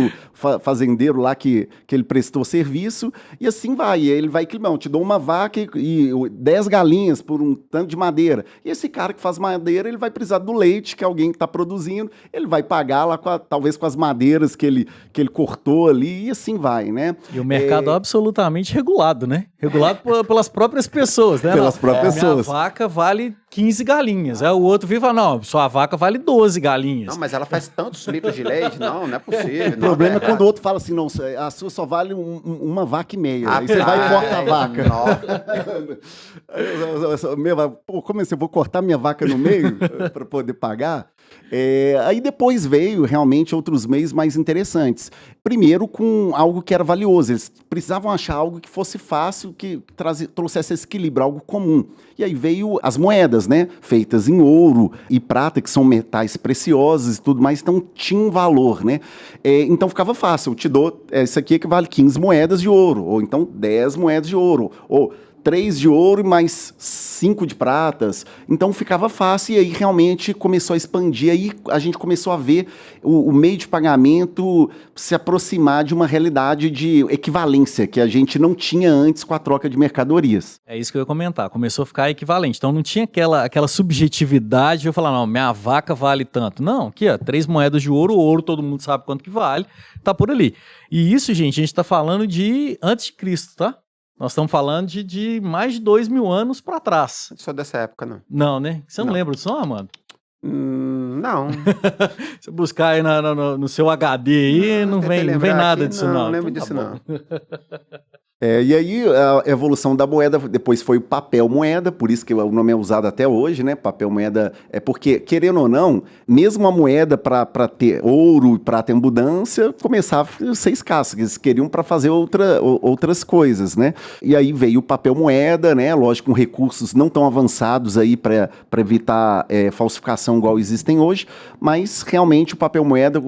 fazendeiro lá que ele prestou serviço, e assim vai. E aí ele vai, não, te dou uma vaca e 10 galinhas por um tanto de madeira. E esse cara que faz madeira, ele vai precisar do leite que alguém está produzindo, ele vai pagar lá talvez com as madeiras que ele cortou ali, e assim vai, né? E o mercado absolutamente regulado, né? Regulado pelas próprias pessoas, né? Pelas próprias pessoas. Minha vaca vale 15 galinhas. Aí o outro vem e fala, não, sua vaca vale 12 galinhas. Não, mas ela faz tantos litros de leite. Não é possível. O problema é quando o outro fala assim, não, a sua só vale uma vaca e meia. Aí você vai e corta a vaca. Como assim, eu vou cortar minha vaca no meio para poder pagar? Aí depois veio realmente outros meios mais interessantes. Primeiro com algo que era valioso. Eles precisavam achar algo que fosse fácil, que trouxesse esse equilíbrio, algo comum. E aí veio as moedas, né? Feitas em ouro e prata, que são metais preciosos e tudo mais, então tinha um valor, né? Então ficava fácil. Eu te dou, isso aqui equivale 15 moedas de ouro, ou então 10 moedas de ouro, ou 3 de ouro e mais 5 de pratas. Então ficava fácil e aí realmente começou a expandir. Aí a gente começou a ver o meio de pagamento se aproximar de uma realidade de equivalência que a gente não tinha antes com a troca de mercadorias. É isso que eu ia comentar. Começou a ficar equivalente. Então não tinha aquela subjetividade de eu falar, não, minha vaca vale tanto. Não, aqui, 3 moedas de ouro, ouro todo mundo sabe quanto que vale, tá por ali. E isso, gente, a gente tá falando de antes de Cristo, tá? Nós estamos falando de mais de 2.000 anos para trás. Não sou dessa época, não. Não, né? Você não lembra disso, não, Armando? Não. Se buscar aí no seu HD aí, não vem nada disso, não. Não lembro então, disso, não. E aí a evolução da moeda, depois foi o papel moeda, por isso que o nome é usado até hoje, né? Papel moeda é porque, querendo ou não, mesmo a moeda para ter ouro e prata em abundância, começava a ser escassa, eles queriam para fazer outras coisas, né? E aí veio o papel moeda, né? Lógico, com recursos não tão avançados aí para evitar falsificação igual existem hoje, mas realmente o papel moeda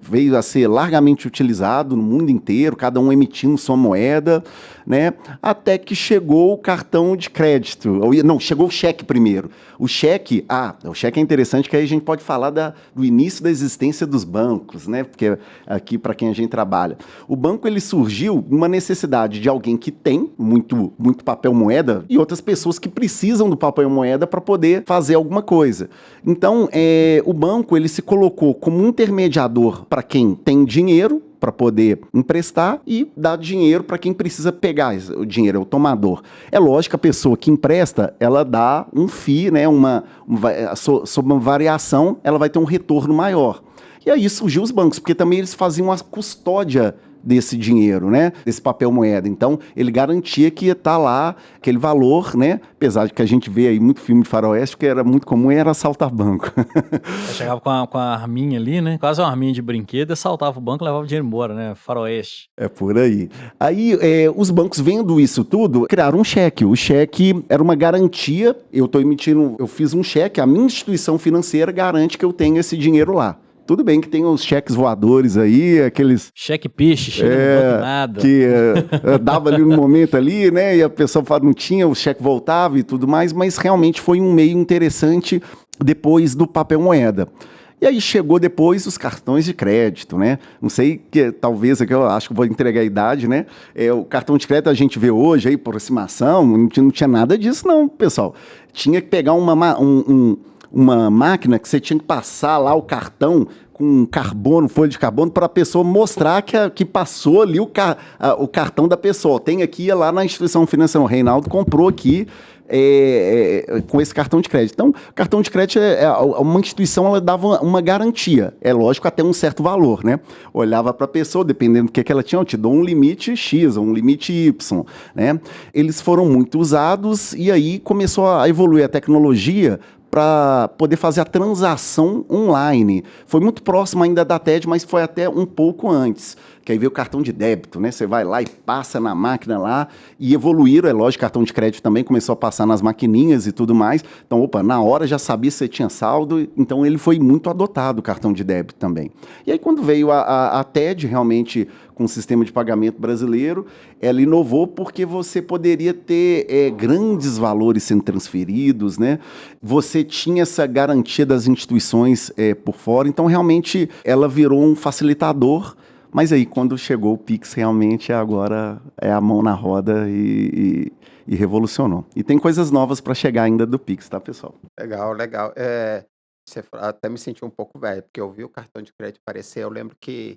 veio a ser largamente utilizado no mundo inteiro, cada um emitindo sua moeda, né? Até que chegou o cartão de crédito. Não, chegou o cheque primeiro. O cheque é interessante, que aí a gente pode falar do início da existência dos bancos, né? Porque aqui, para quem a gente trabalha. O banco, ele surgiu numa necessidade de alguém que tem muito, muito papel moeda e outras pessoas que precisam do papel moeda para poder fazer alguma coisa. Então, o banco, ele se colocou como um intermediador para quem tem dinheiro, para poder emprestar e dar dinheiro para quem precisa pegar o dinheiro, é o tomador. É lógico que a pessoa que empresta, ela dá um FII, né, sob uma variação, ela vai ter um retorno maior. E aí surgiu os bancos, porque também eles faziam a custódia desse dinheiro, né? Desse papel moeda. Então, ele garantia que ia estar lá aquele valor, né? Apesar de que a gente vê aí muito filme de faroeste, que era muito comum, era assaltar banco. Eu chegava com a arminha ali, né? Quase uma arminha de brinquedo, assaltava o banco e levava o dinheiro embora, né? Faroeste. É por aí. Aí, os bancos vendo isso tudo, criaram um cheque. O cheque era uma garantia. Eu fiz um cheque, a minha instituição financeira garante que eu tenho esse dinheiro lá. Tudo bem que tem os cheques voadores aí, aqueles... Cheque peixe, chega no banco nada. Que dava ali no momento ali, né? E a pessoa falava, não tinha, o cheque voltava e tudo mais, mas realmente foi um meio interessante depois do papel moeda. E aí chegou depois os cartões de crédito, né? Não sei, talvez aqui eu acho que vou entregar a idade, né? O cartão de crédito a gente vê hoje aí, aproximação, não tinha nada disso não, pessoal. Tinha que pegar uma máquina que você tinha que passar lá o cartão com carbono, folha de carbono, para a pessoa mostrar que passou ali o cartão da pessoa. Tem aqui, lá na instituição financeira, o Reinaldo comprou aqui com esse cartão de crédito. Então, cartão de crédito uma instituição, ela dava uma garantia. É lógico, até um certo valor, né? Olhava para a pessoa, dependendo do que ela tinha, eu te dou um limite X, um limite Y, né? Eles foram muito usados e aí começou a evoluir a tecnologia para poder fazer a transação online. Foi muito próximo ainda da TED, mas foi até um pouco antes. Que aí veio o cartão de débito, né? Você vai lá e passa na máquina lá, e evoluíram, é lógico, cartão de crédito também começou a passar nas maquininhas e tudo mais. Então, na hora já sabia se você tinha saldo, então ele foi muito adotado, o cartão de débito também. E aí quando veio a TED, realmente, com o sistema de pagamento brasileiro, ela inovou porque você poderia ter grandes valores sendo transferidos, né? Você tinha essa garantia das instituições por fora, então realmente ela virou um facilitador. Mas aí, quando chegou o Pix, realmente agora é a mão na roda e revolucionou. E tem coisas novas para chegar ainda do Pix, tá, pessoal? Legal, legal. Até me senti um pouco velho, porque eu vi o cartão de crédito aparecer. Eu lembro que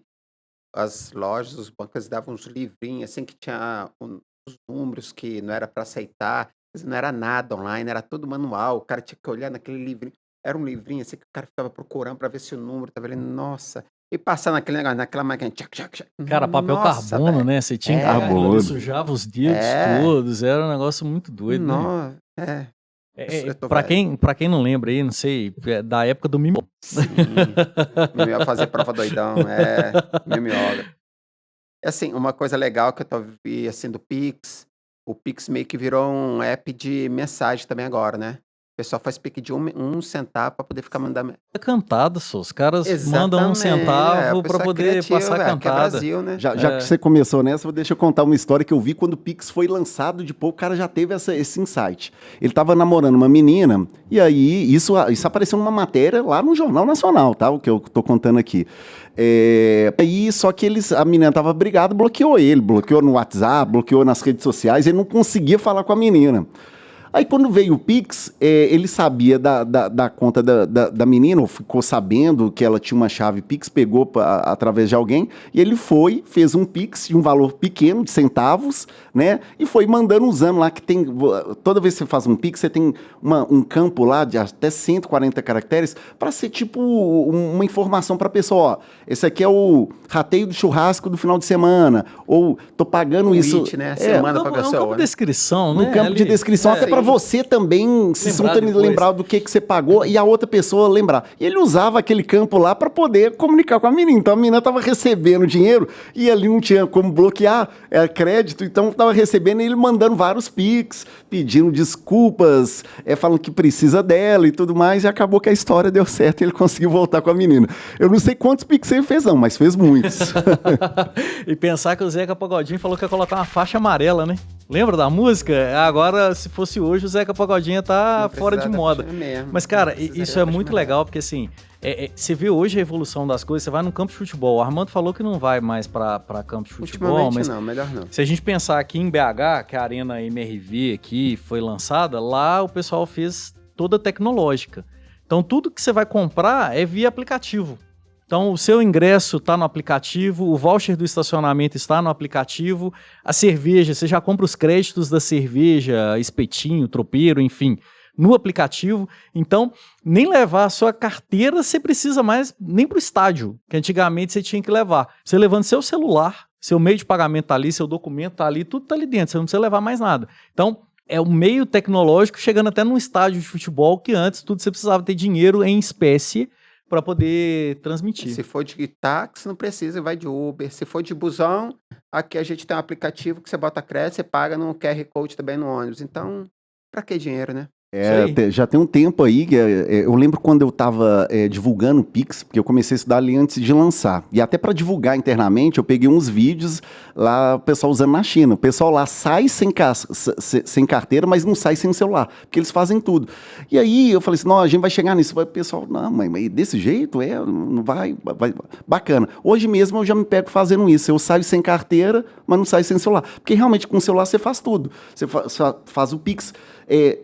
as lojas, os bancos davam uns livrinhos, assim, que tinha os números que não era para aceitar, não era nada online, era tudo manual. O cara tinha que olhar naquele livrinho. Era um livrinho, assim, que o cara ficava procurando para ver se o número estava ali. Nossa... E passar naquele negócio, naquela máquina. Cara, papel Nossa, carbono, velho. né? Você tinha que Carbono. ele sujava os dedos todos, era um negócio muito doido, né? Nossa, eu tô Pra velho. quem não lembra aí, não sei, da época do Mimo. Sim. Ia fazer prova doidão, mimeógrafo. Assim, uma coisa legal que eu vi, assim, do Pix, o Pix meio que virou um app de mensagem também agora, né? O pessoal faz Pix de um centavo para poder ficar mandando. É cantada, só. Os caras mandam Exatamente. Centavo O pra pessoal é poder criativo, passar que é cantada. Brasil, né? Já que você começou nessa, deixa eu contar uma história que eu vi quando o Pix foi lançado de pouco, o cara já teve esse insight. Ele estava namorando uma menina, e aí isso apareceu numa matéria lá no Jornal Nacional, tá? O que eu tô contando aqui. Aí, só que a menina tava brigada, bloqueou no WhatsApp, bloqueou nas redes sociais, ele não conseguia falar com a menina. Aí, quando veio o Pix, ele sabia da conta da menina, ou ficou sabendo que ela tinha uma chave Pix, pegou através de alguém, e ele fez um Pix de um valor pequeno, de centavos, né? E foi mandando, usando lá, que tem... Toda vez que você faz um Pix, você tem um campo lá de até 140 caracteres, para ser tipo uma informação para a pessoa, ó, esse aqui é o rateio do churrasco do final de semana, ou tô pagando isso... né? Você manda pra pessoa, é um campo de descrição, né? Um campo de descrição, até para você também se lembrar do que você pagou e a outra pessoa lembrar. E ele usava aquele campo lá para poder comunicar com a menina. Então a menina estava recebendo dinheiro e ali não tinha como bloquear crédito, então estava recebendo e ele mandando vários Pix, pedindo desculpas, falando que precisa dela e tudo mais, e acabou que a história deu certo e ele conseguiu voltar com a menina. Eu não sei quantos Pix ele fez não, mas fez muitos. E pensar que o Zeca Pagodinho falou que ia colocar uma faixa amarela, né? Lembra da música? Agora, se fosse hoje, o Zeca Pagodinho tá fora de moda. Mas, cara, isso é muito legal, porque assim, você vê hoje a evolução das coisas, você vai num campo de futebol. O Armando falou que não vai mais pra campo de futebol, mas não, melhor não. Se a gente pensar aqui em BH, que a Arena MRV aqui foi lançada, lá o pessoal fez toda tecnológica. Então, tudo que você vai comprar é via aplicativo. Então, o seu ingresso está no aplicativo, o voucher do estacionamento está no aplicativo, a cerveja, você já compra os créditos da cerveja, espetinho, tropeiro, enfim, no aplicativo. Então, nem levar a sua carteira você precisa mais nem para o estádio, que antigamente você tinha que levar. Você levando seu celular, seu meio de pagamento tá ali, seu documento tá ali, tudo tá ali dentro, você não precisa levar mais nada. Então, é o meio tecnológico chegando até num estádio de futebol que antes tudo você precisava ter dinheiro em espécie para poder transmitir. Se for de táxi, não precisa, vai de Uber. Se for de busão, aqui a gente tem um aplicativo que você bota crédito, você paga no QR Code também no ônibus. Então, pra que dinheiro, né? Já tem um tempo aí, eu lembro quando eu estava divulgando o Pix, porque eu comecei a estudar ali antes de lançar. E até para divulgar internamente, eu peguei uns vídeos lá, o pessoal usando na China. O pessoal lá sai sem carteira, mas não sai sem celular, porque eles fazem tudo. E aí eu falei assim, não, a gente vai chegar nisso. O pessoal, não, mas desse jeito, não vai. Bacana. Hoje mesmo eu já me pego fazendo isso. Eu saio sem carteira, mas não saio sem celular. Porque realmente com o celular você faz tudo. Você faz o Pix.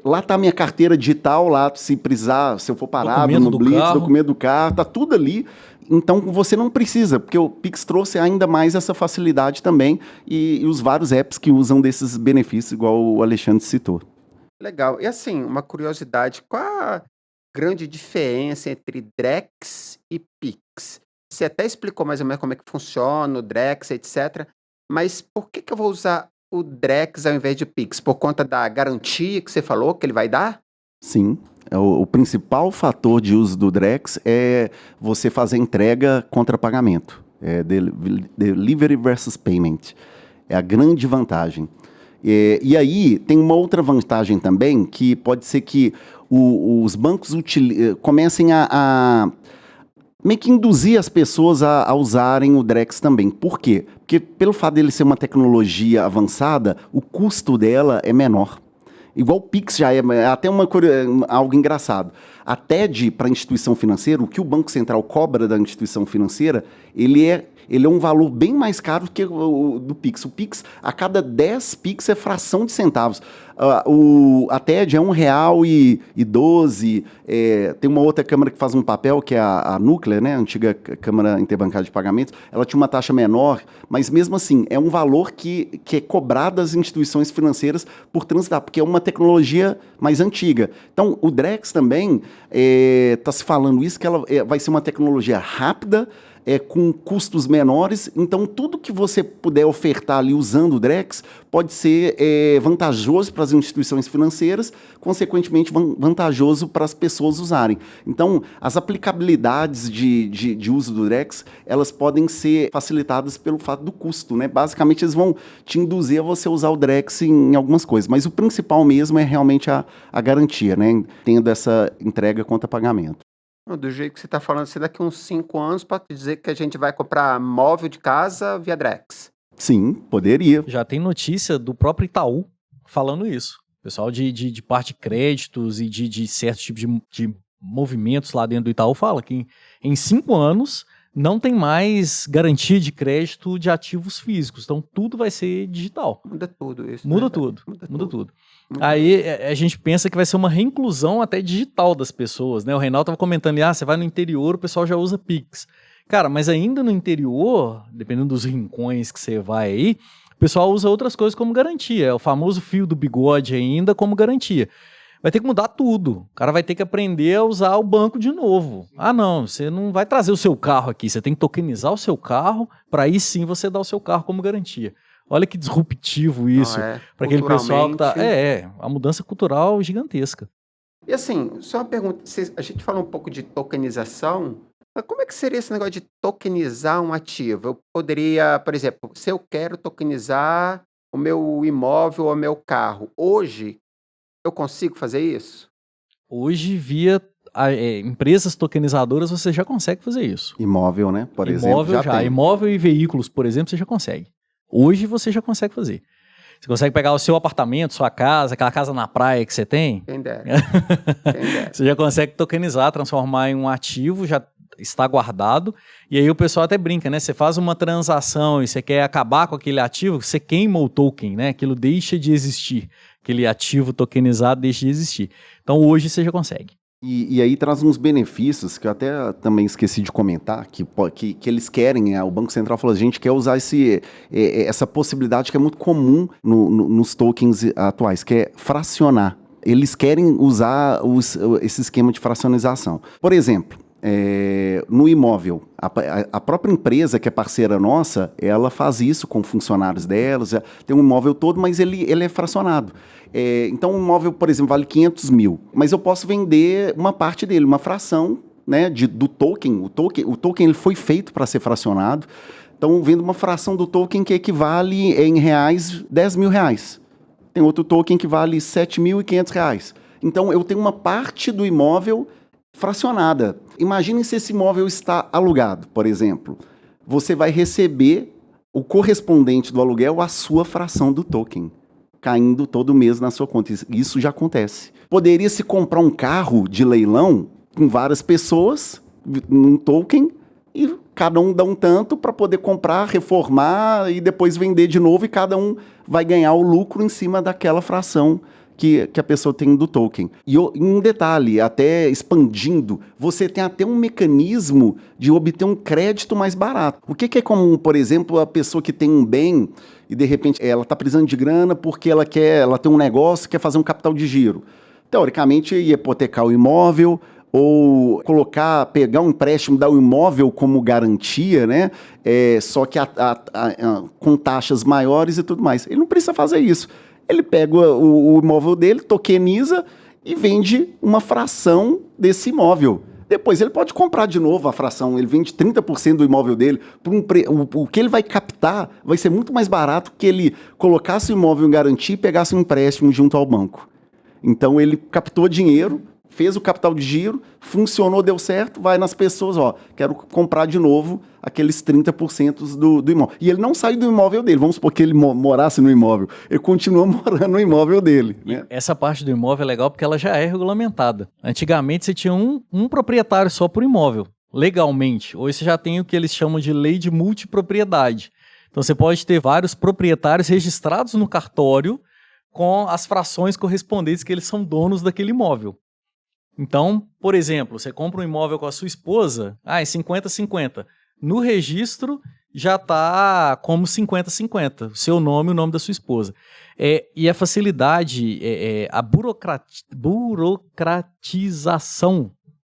Lá tá a minha carteira digital, lá se precisar, se eu for parado no Blitz, documento do carro, tá tudo ali. Então você não precisa, porque o Pix trouxe ainda mais essa facilidade também e os vários apps que usam desses benefícios, igual o Alexandre citou. Legal. E assim, uma curiosidade, qual a grande diferença entre Drex e Pix? Você até explicou mais ou menos como é que funciona o Drex, etc. Mas por que eu vou usar o Drex ao invés de Pix? Por conta da garantia que você falou que ele vai dar? Sim. O principal fator de uso do Drex é você fazer entrega contra pagamento. Delivery versus payment. É a grande vantagem. E aí tem uma outra vantagem também, que pode ser que os bancos comecem a meio que induzir as pessoas a usarem o Drex também. Por quê? Porque pelo fato dele ser uma tecnologia avançada, o custo dela é menor. Igual o Pix já é até algo engraçado. A TED para a instituição financeira, o que o Banco Central cobra da instituição financeira, ele é um valor bem mais caro que o do Pix. O Pix, a cada 10 Pix é fração de centavos. A TED é R$1,12. Tem uma outra câmara que faz um papel, que é a Núclea, né, a antiga Câmara Interbancária de Pagamentos. Ela tinha uma taxa menor, mas mesmo assim, é um valor que é cobrado das instituições financeiras por transitar, porque é uma tecnologia mais antiga. Então, o Drex também está se falando isso, que ela vai ser uma tecnologia rápida, com custos menores, então tudo que você puder ofertar ali usando o Drex pode ser vantajoso para as instituições financeiras, consequentemente vantajoso para as pessoas usarem. Então, as aplicabilidades de uso do Drex, elas podem ser facilitadas pelo fato do custo, né? Basicamente, eles vão te induzir a você usar o Drex em algumas coisas, mas o principal mesmo é realmente a garantia, né? Tendo essa entrega contra pagamento. Do jeito que você está falando, se daqui uns 5 anos pode dizer que a gente vai comprar móvel de casa via Drex. Sim, poderia. Já tem notícia do próprio Itaú falando isso. O pessoal de parte de créditos e de certos tipos de movimentos lá dentro do Itaú fala que em 5 anos não tem mais garantia de crédito de ativos físicos. Então tudo vai ser digital. Muda tudo isso. Muda né? tudo. Aí a gente pensa que vai ser uma reinclusão até digital das pessoas, né? O Reinaldo estava comentando, você vai no interior, o pessoal já usa Pix. Cara, mas ainda no interior, dependendo dos rincões que você vai aí, o pessoal usa outras coisas como garantia. É o famoso fio do bigode ainda como garantia. Vai ter que mudar tudo. O cara vai ter que aprender a usar o banco de novo. Não, você não vai trazer o seu carro aqui, você tem que tokenizar o seu carro para aí sim você dar o seu carro como garantia. Olha que disruptivo isso, para aquele pessoal que tá... a mudança cultural gigantesca. E assim, só uma pergunta, a gente falou um pouco de tokenização, mas como é que seria esse negócio de tokenizar um ativo? Eu poderia, por exemplo, se eu quero tokenizar o meu imóvel ou o meu carro, hoje eu consigo fazer isso? Hoje, via empresas tokenizadoras, você já consegue fazer isso. Imóvel, né? Por exemplo, já tem. Imóvel e veículos, por exemplo, você já consegue. Hoje você já consegue fazer. Você consegue pegar o seu apartamento, sua casa, aquela casa na praia que você tem. Quem dera. Você já consegue tokenizar, transformar em um ativo, já está guardado. E aí o pessoal até brinca, né? Você faz uma transação e você quer acabar com aquele ativo, você queima o token, né? Aquilo deixa de existir. Aquele ativo tokenizado deixa de existir. Então hoje você já consegue. E aí traz uns benefícios que eu até também esqueci de comentar, que eles querem, o Banco Central falou, a gente quer usar essa possibilidade que é muito comum nos tokens atuais, que é fracionar. Eles querem usar esse esquema de fracionalização. Por exemplo, no imóvel. A própria empresa, que é parceira nossa, ela faz isso com funcionários delas, tem um imóvel todo, mas ele é fracionado. Então, um imóvel, por exemplo, vale 500 mil, mas eu posso vender uma parte dele, uma fração, né, do token. O token ele foi feito para ser fracionado. Então, vendo uma fração do token que equivale em reais 10 mil reais. Tem outro token que vale 7.500 reais. Então, eu tenho uma parte do imóvel fracionada. Imagine se esse imóvel está alugado, por exemplo. Você vai receber o correspondente do aluguel à sua fração do token, caindo todo mês na sua conta. Isso já acontece. Poderia-se comprar um carro de leilão com várias pessoas, num token, e cada um dá um tanto para poder comprar, reformar e depois vender de novo, e cada um vai ganhar o lucro em cima daquela fração que a pessoa tem do token. E um detalhe, até expandindo, você tem até um mecanismo de obter um crédito mais barato. O que é comum, por exemplo, a pessoa que tem um bem e de repente ela está precisando de grana porque ela tem um negócio, quer fazer um capital de giro. Teoricamente, ia hipotecar o imóvel, ou pegar um empréstimo, dar o imóvel como garantia, né? Só que com taxas maiores e tudo mais. Ele não precisa fazer isso. Ele pega o imóvel dele, tokeniza e vende uma fração desse imóvel. Depois ele pode comprar de novo a fração, ele vende 30% do imóvel dele. O que ele vai captar vai ser muito mais barato que ele colocasse o imóvel em garantia e pegasse um empréstimo junto ao banco. Então ele captou dinheiro, fez o capital de giro, funcionou, deu certo, vai nas pessoas, quero comprar de novo aqueles 30% do imóvel. E ele não sai do imóvel dele, vamos supor que ele morasse no imóvel, ele continua morando no imóvel dele. Né? Essa parte do imóvel é legal porque ela já é regulamentada. Antigamente você tinha um proprietário só por imóvel, legalmente. Hoje você já tem o que eles chamam de lei de multipropriedade. Então você pode ter vários proprietários registrados no cartório com as frações correspondentes que eles são donos daquele imóvel. Então, por exemplo, você compra um imóvel com a sua esposa, é 50-50. No registro já está como 50-50, o seu nome e o nome da sua esposa. E a facilidade, a burocratização,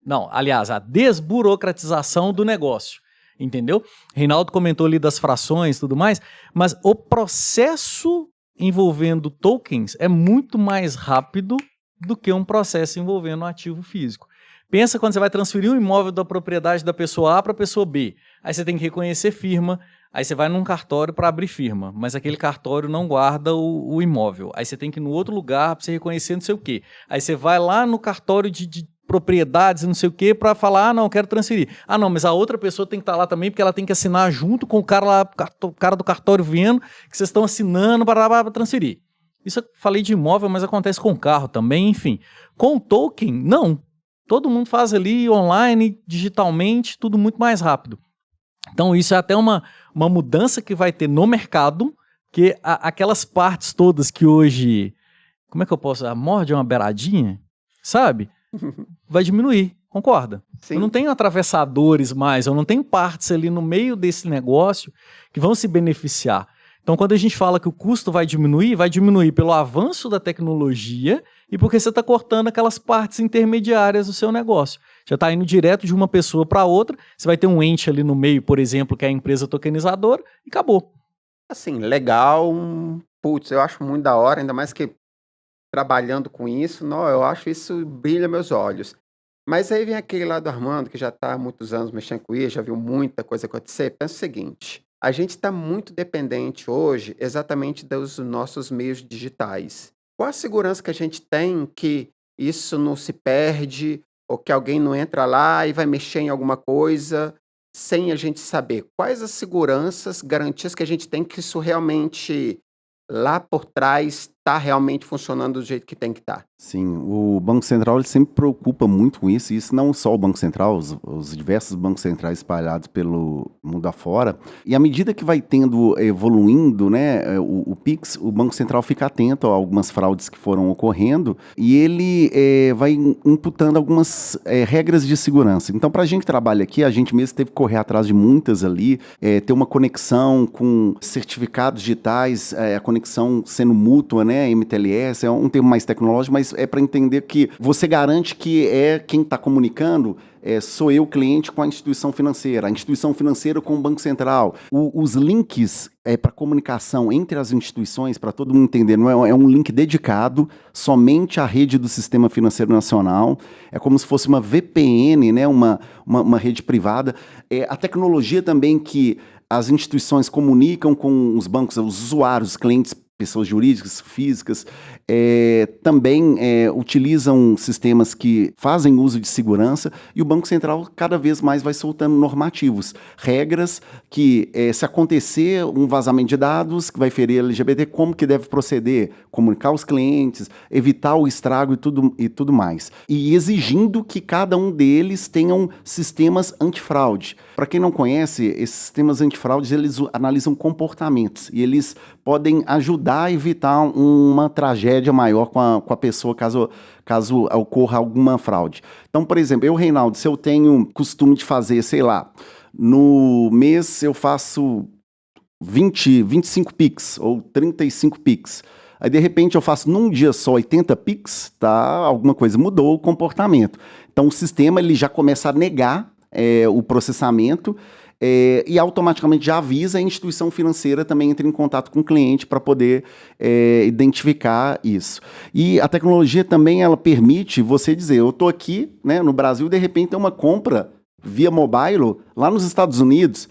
não, aliás, a desburocratização do negócio, entendeu? Reinaldo comentou ali das frações e tudo mais, mas o processo envolvendo tokens é muito mais rápido do que um processo envolvendo um ativo físico. Pensa quando você vai transferir um imóvel da propriedade da pessoa A para a pessoa B. Aí você tem que reconhecer firma, aí você vai num cartório para abrir firma, mas aquele cartório não guarda o imóvel. Aí você tem que ir no outro lugar para você reconhecer não sei o quê. Aí você vai lá no cartório de propriedades e não sei o quê para falar, não, quero transferir. Não, mas a outra pessoa tem que estar lá também porque ela tem que assinar junto com o cara lá, o cara do cartório vendo que vocês estão assinando para transferir. Isso eu falei de imóvel, mas acontece com carro também, enfim. Com token, não. Todo mundo faz ali online, digitalmente, tudo muito mais rápido. Então isso é até uma mudança que vai ter no mercado, que aquelas partes todas que hoje, como é que eu posso, morde uma beiradinha, sabe? Vai diminuir, concorda? Sim. Eu não tenho atravessadores mais, eu não tenho partes ali no meio desse negócio que vão se beneficiar. Então, quando a gente fala que o custo vai diminuir pelo avanço da tecnologia e porque você está cortando aquelas partes intermediárias do seu negócio. Já está indo direto de uma pessoa para outra, você vai ter um ente ali no meio, por exemplo, que é a empresa tokenizadora, e acabou. Assim, legal, putz, eu acho muito da hora, ainda mais que trabalhando com isso, não, eu acho isso brilha meus olhos. Mas aí vem aquele lá do Armando, que já está há muitos anos mexendo com isso, já viu muita coisa acontecer, pensa o seguinte... A gente está muito dependente hoje exatamente dos nossos meios digitais. Qual a segurança que a gente tem que isso não se perde ou que alguém não entra lá e vai mexer em alguma coisa sem a gente saber? Quais as seguranças, garantias que a gente tem que isso realmente lá por trás está realmente funcionando do jeito que tem que estar? Sim, o Banco Central ele sempre preocupa muito com isso, e isso não só o Banco Central, os diversos bancos centrais espalhados pelo mundo afora. E à medida que vai evoluindo, né, o Pix, o Banco Central fica atento a algumas fraudes que foram ocorrendo e ele vai imputando algumas regras de segurança. Então, para a gente que trabalha aqui, a gente mesmo teve que correr atrás de muitas ali, ter uma conexão com certificados digitais, a conexão sendo mútua, né? né? MTLS é um termo mais tecnológico, mas é para entender que você garante que quem está comunicando sou eu, cliente, com a instituição financeira com o Banco Central. Os links para comunicação entre as instituições, para todo mundo entender, não é um link dedicado somente à rede do Sistema Financeiro Nacional, é como se fosse uma VPN, né? uma rede privada. A tecnologia também que as instituições comunicam com os bancos, os usuários, os clientes, pessoas jurídicas, físicas, também utilizam sistemas que fazem uso de segurança, e o Banco Central cada vez mais vai soltando normativos, regras que, se acontecer um vazamento de dados que vai ferir LGBT, como que deve proceder, comunicar aos clientes, evitar o estrago e tudo mais. E exigindo que cada um deles tenham sistemas antifraude. Para quem não conhece, esses sistemas antifraude, eles analisam comportamentos e eles podem ajudar a evitar uma tragédia maior com a pessoa caso ocorra alguma fraude. Então, por exemplo, Reinaldo, se eu tenho costume de fazer, sei lá, no mês eu faço 25 Pix ou 35 Pix. Aí, de repente, eu faço num dia só 80 Pix, tá? Alguma coisa mudou o comportamento. Então, o sistema ele já começa a negar o processamento, e automaticamente já avisa, a instituição financeira também entra em contato com o cliente para poder identificar isso. E a tecnologia também ela permite você dizer, eu estou aqui, né, no Brasil, de repente tem uma compra via mobile lá nos Estados Unidos,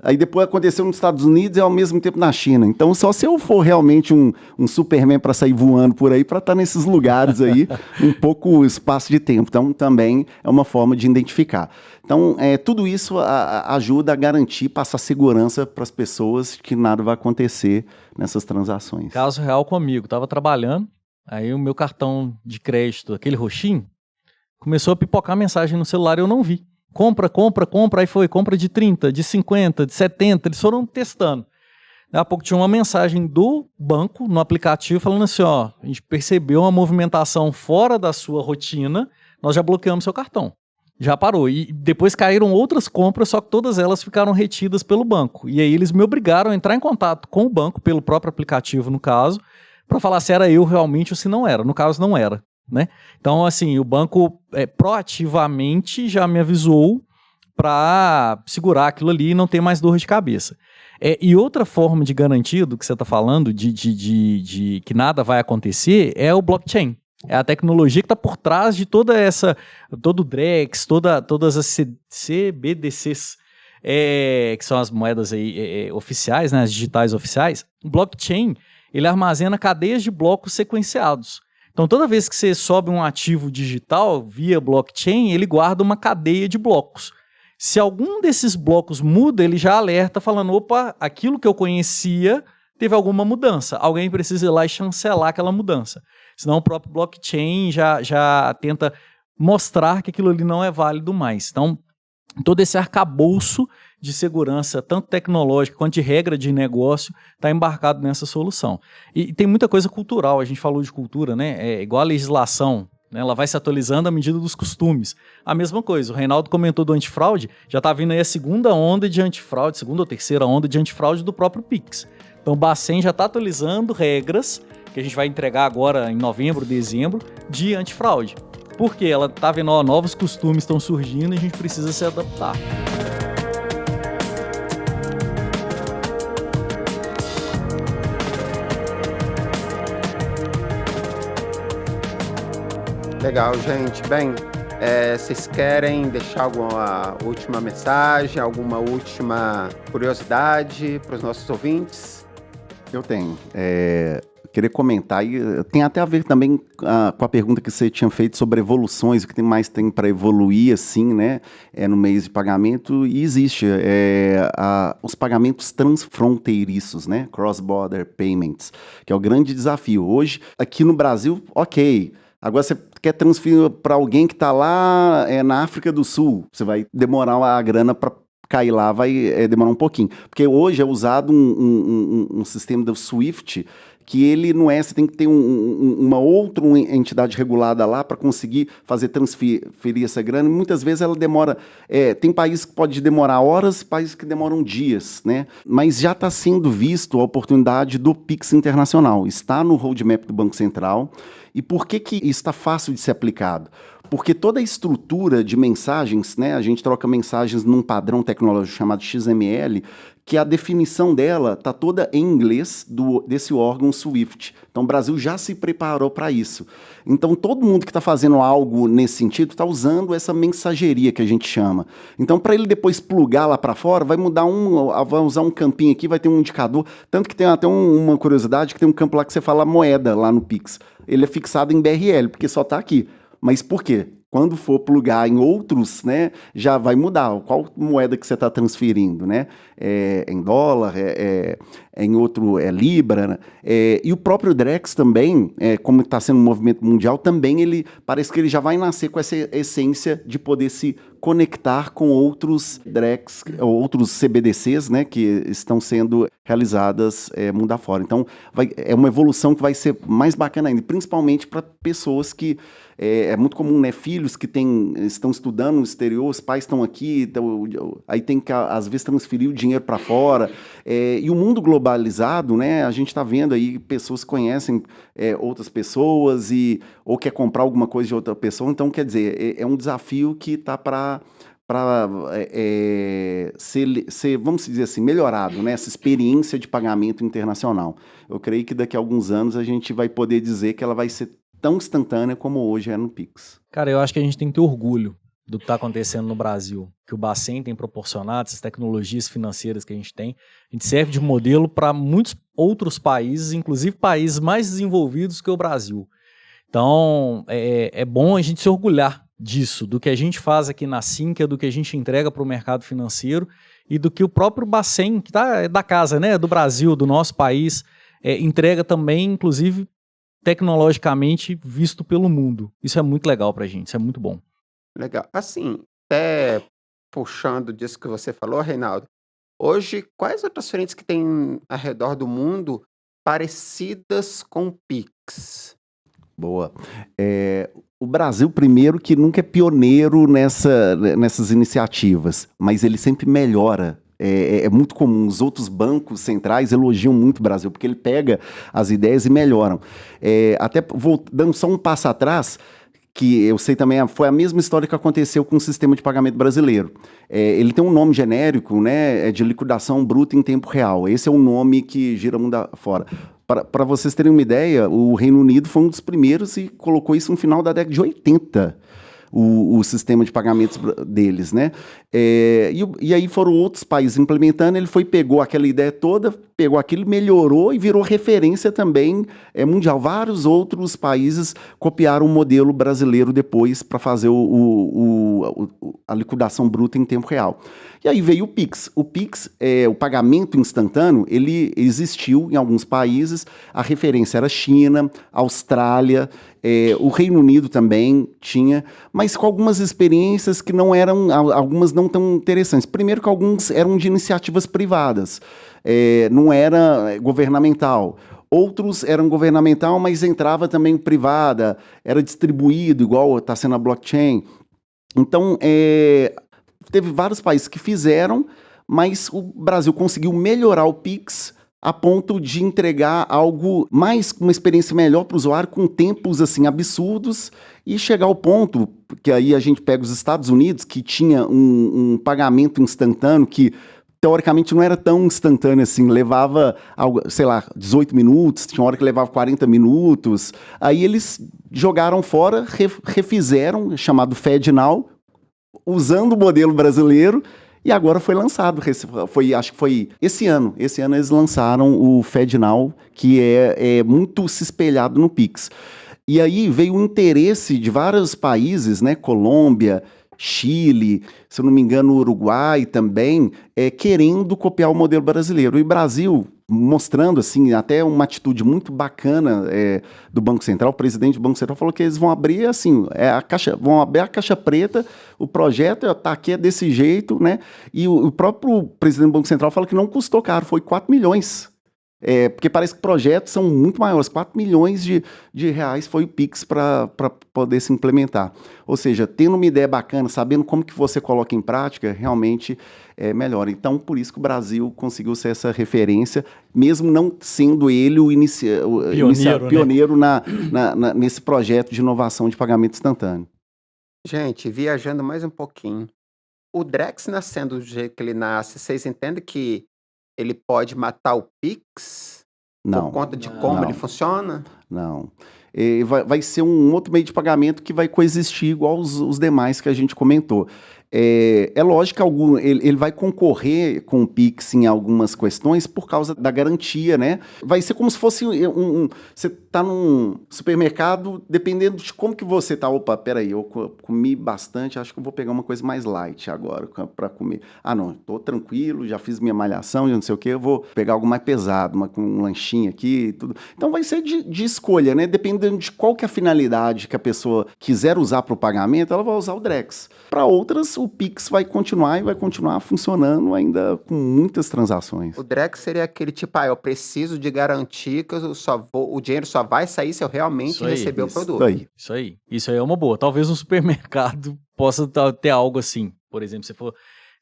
aí depois aconteceu nos Estados Unidos e ao mesmo tempo na China. Então, só se eu for realmente um Superman para sair voando por aí, para estar nesses lugares aí, um pouco espaço de tempo. Então, também é uma forma de identificar. Então, tudo isso ajuda a garantir, passar segurança para as pessoas que nada vai acontecer nessas transações. Caso real comigo, estava trabalhando, aí o meu cartão de crédito, aquele roxinho, começou a pipocar mensagem no celular e eu não vi. Compra, aí foi, compra de 30, de 50, de 70, eles foram testando. Daqui a pouco tinha uma mensagem do banco no aplicativo falando assim, ó, a gente percebeu uma movimentação fora da sua rotina, nós já bloqueamos seu cartão. Já parou. E depois caíram outras compras, só que todas elas ficaram retidas pelo banco. E aí eles me obrigaram a entrar em contato com o banco, pelo próprio aplicativo no caso, para falar se era eu realmente ou se não era. No caso, não era. Né? Então, assim, o banco proativamente já me avisou para segurar aquilo ali e não ter mais dor de cabeça. E outra forma de garantia do que você está falando, de que nada vai acontecer, é o blockchain. É a tecnologia que está por trás de todo o Drex, todas as CBDCs, que são as moedas aí, oficiais, né, as digitais oficiais. O blockchain, ele armazena cadeias de blocos sequenciados. Então, toda vez que você sobe um ativo digital via blockchain, ele guarda uma cadeia de blocos. Se algum desses blocos muda, ele já alerta falando, opa, aquilo que eu conhecia teve alguma mudança. Alguém precisa ir lá e chancelar aquela mudança. Senão o próprio blockchain já tenta mostrar que aquilo ali não é válido mais. Então, todo esse arcabouço de segurança, tanto tecnológica quanto de regra de negócio, está embarcado nessa solução. E tem muita coisa cultural, a gente falou de cultura, né? É igual a legislação, né? Ela vai se atualizando à medida dos costumes. A mesma coisa, o Reinaldo comentou do antifraude, já está vindo aí a segunda onda de antifraude, segunda ou terceira onda de antifraude do próprio Pix. Então o Bacen já está atualizando regras, que a gente vai entregar agora em novembro, dezembro, de antifraude. Porque ela está vendo, ó, novos costumes estão surgindo e a gente precisa se adaptar. Legal, gente. Bem, vocês querem deixar alguma última mensagem, alguma última curiosidade para os nossos ouvintes? Eu tenho. Queria comentar, e tem até a ver também com a pergunta que você tinha feito sobre evoluções, o que mais tem para evoluir, assim, né, no meio de pagamento, e existe os pagamentos transfronteiriços, né, cross-border payments, que é o grande desafio. Hoje, aqui no Brasil, ok, agora você quer transferir para alguém que está lá na África do Sul, você vai demorar a grana para cair lá vai demorar um pouquinho. Porque hoje é usado um sistema do SWIFT que ele não é, você tem que ter uma outra entidade regulada lá para conseguir transferir essa grana, e muitas vezes ela demora, tem países que pode demorar horas, países que demoram dias, né? Mas já está sendo visto a oportunidade do Pix internacional, está no roadmap do Banco Central. E por que isso está fácil de ser aplicado? Porque toda a estrutura de mensagens, né, a gente troca mensagens num padrão tecnológico chamado XML, que a definição dela está toda em inglês desse órgão SWIFT. Então o Brasil já se preparou para isso. Então todo mundo que está fazendo algo nesse sentido está usando essa mensageria que a gente chama. Então para ele depois plugar lá para fora, vai usar um campinho aqui, vai ter um indicador. Tanto que tem até uma curiosidade, que tem um campo lá que você fala moeda lá no Pix. Ele é fixado em BRL, porque só está aqui. Mas por quê? Quando for plugar em outros, né, já vai mudar. Qual moeda que você está transferindo, né? Em dólar, em outro Libra, né? E o próprio Drex também, como está sendo um movimento mundial, também parece que ele já vai nascer com essa essência de poder se conectar com outros Drex, outros CBDCs, né, que estão sendo realizadas mundo afora. Então, é uma evolução que vai ser mais bacana ainda, principalmente para pessoas que é muito comum, né? Filhos que estão estudando no exterior, os pais estão aqui, aí tem que, às vezes, transferir o dinheiro para fora. E o mundo globalizado, né? A gente está vendo aí pessoas que conhecem outras pessoas ou quer comprar alguma coisa de outra pessoa. Então, quer dizer, é um desafio que está para ser, vamos dizer assim, melhorado, né? Essa experiência de pagamento internacional. Eu creio que daqui a alguns anos a gente vai poder dizer que ela vai ser tão instantânea como hoje é no Pix. Cara, eu acho que a gente tem que ter orgulho do que está acontecendo no Brasil, que o Bacen tem proporcionado, essas tecnologias financeiras que a gente tem. A gente serve de modelo para muitos outros países, inclusive países mais desenvolvidos que o Brasil. Então, é bom a gente se orgulhar disso, do que a gente faz aqui na Sinqia, do que a gente entrega para o mercado financeiro e do que o próprio Bacen, que é da casa, né, do Brasil, do nosso país, entrega também, inclusive, tecnologicamente visto pelo mundo. Isso é muito legal pra gente, isso é muito bom. Legal. Assim, até puxando disso que você falou, Reinaldo, hoje, quais outras frentes que tem ao redor do mundo parecidas com o Pix? Boa. O Brasil, primeiro, que nunca é pioneiro nessas iniciativas, mas ele sempre melhora. É muito comum, os outros bancos centrais elogiam muito o Brasil, porque ele pega as ideias e melhoram. Até dando só um passo atrás, que eu sei também, foi a mesma história que aconteceu com o sistema de pagamento brasileiro. Ele tem um nome genérico, né, de liquidação bruta em tempo real. Esse é o nome que gira mundo afora. Para vocês terem uma ideia, o Reino Unido foi um dos primeiros e colocou isso no final da década de 80. O sistema de pagamentos deles, né? E aí foram outros países implementando, ele pegou aquela ideia toda, pegou aquilo, melhorou e virou referência também mundial. Vários outros países copiaram o modelo brasileiro depois para fazer a liquidação bruta em tempo real. E aí veio o Pix. O Pix, o pagamento instantâneo, ele existiu em alguns países, a referência era China, Austrália, o Reino Unido também tinha, mas com algumas experiências que não eram, algumas não tão interessantes. Primeiro que alguns eram de iniciativas privadas, não era governamental. Outros eram governamental, mas entrava também privada, era distribuído, igual está sendo a blockchain. Então, teve vários países que fizeram, mas o Brasil conseguiu melhorar o Pix a ponto de entregar algo mais, uma experiência melhor para o usuário, com tempos assim absurdos, e chegar ao ponto que aí a gente pega os Estados Unidos, que tinha um pagamento instantâneo que teoricamente não era tão instantâneo assim, levava, sei lá, 18 minutos, tinha hora que levava 40 minutos, aí eles jogaram fora, refizeram, chamado FedNow, usando o modelo brasileiro, e agora foi lançado, acho que foi esse ano eles lançaram o FedNow, que é muito se espelhado no Pix. E aí veio o interesse de vários países, né, Colômbia, Chile, se eu não me engano, Uruguai também, querendo copiar o modelo brasileiro. E o Brasil mostrando, assim, até uma atitude muito bacana do Banco Central. O presidente do Banco Central falou que eles vão abrir, assim, vão abrir a caixa preta, o projeto tá aqui, é desse jeito, né? E o próprio presidente do Banco Central falou que não custou caro, foi 4 milhões. Porque parece que projetos são muito maiores, 4 milhões de reais foi o Pix para poder se implementar. Ou seja, tendo uma ideia bacana, sabendo como que você coloca em prática, realmente é melhor. Então, por isso que o Brasil conseguiu ser essa referência, mesmo não sendo ele o pioneiro, né? Nesse projeto de inovação de pagamento instantâneo. Gente, viajando mais um pouquinho. O Drex nascendo do jeito que ele nasce, vocês entendem que ele pode matar o Pix Não. por conta de como Não. ele funciona? Não. Vai ser um outro meio de pagamento que vai coexistir igual os demais que a gente comentou. É lógico que ele vai concorrer com o Pix em algumas questões por causa da garantia, né? Vai ser como se fosse você tá num supermercado, dependendo de como que você tá. Opa, peraí, eu comi bastante, acho que eu vou pegar uma coisa mais light agora para comer. Ah, não, tô tranquilo, já fiz minha malhação, já não sei o que, eu vou pegar algo mais pesado, com um lanchinho aqui e tudo. Então vai ser de escolha, né? Dependendo de qual que é a finalidade que a pessoa quiser usar para o pagamento, ela vai usar o Drex. Para outras, o Pix vai continuar funcionando ainda com muitas transações. O Drex seria aquele tipo, eu preciso de garantir que o dinheiro só vai sair se eu realmente receber o produto. Isso aí é uma boa. Talvez um supermercado possa ter algo assim. Por exemplo,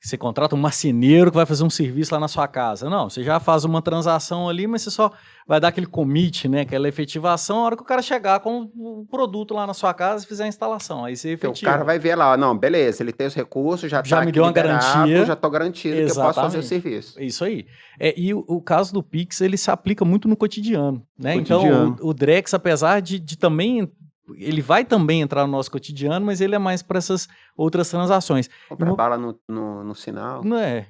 você contrata um marceneiro que vai fazer um serviço lá na sua casa. Não, você já faz uma transação ali, mas você só vai dar aquele commit, né? Aquela efetivação, a hora que o cara chegar com o produto lá na sua casa e fizer a instalação. Aí você efetiva. Então, o cara vai ver lá, não, beleza, ele tem os recursos, já me deu uma garantia. Já estou garantido que eu posso fazer o serviço. Isso aí. E o caso do Pix, ele se aplica muito no cotidiano, né? Então, o Drex, apesar de também... Ele vai também entrar no nosso cotidiano, mas ele é mais para essas outras transações. Comprar bala no sinal. Não é.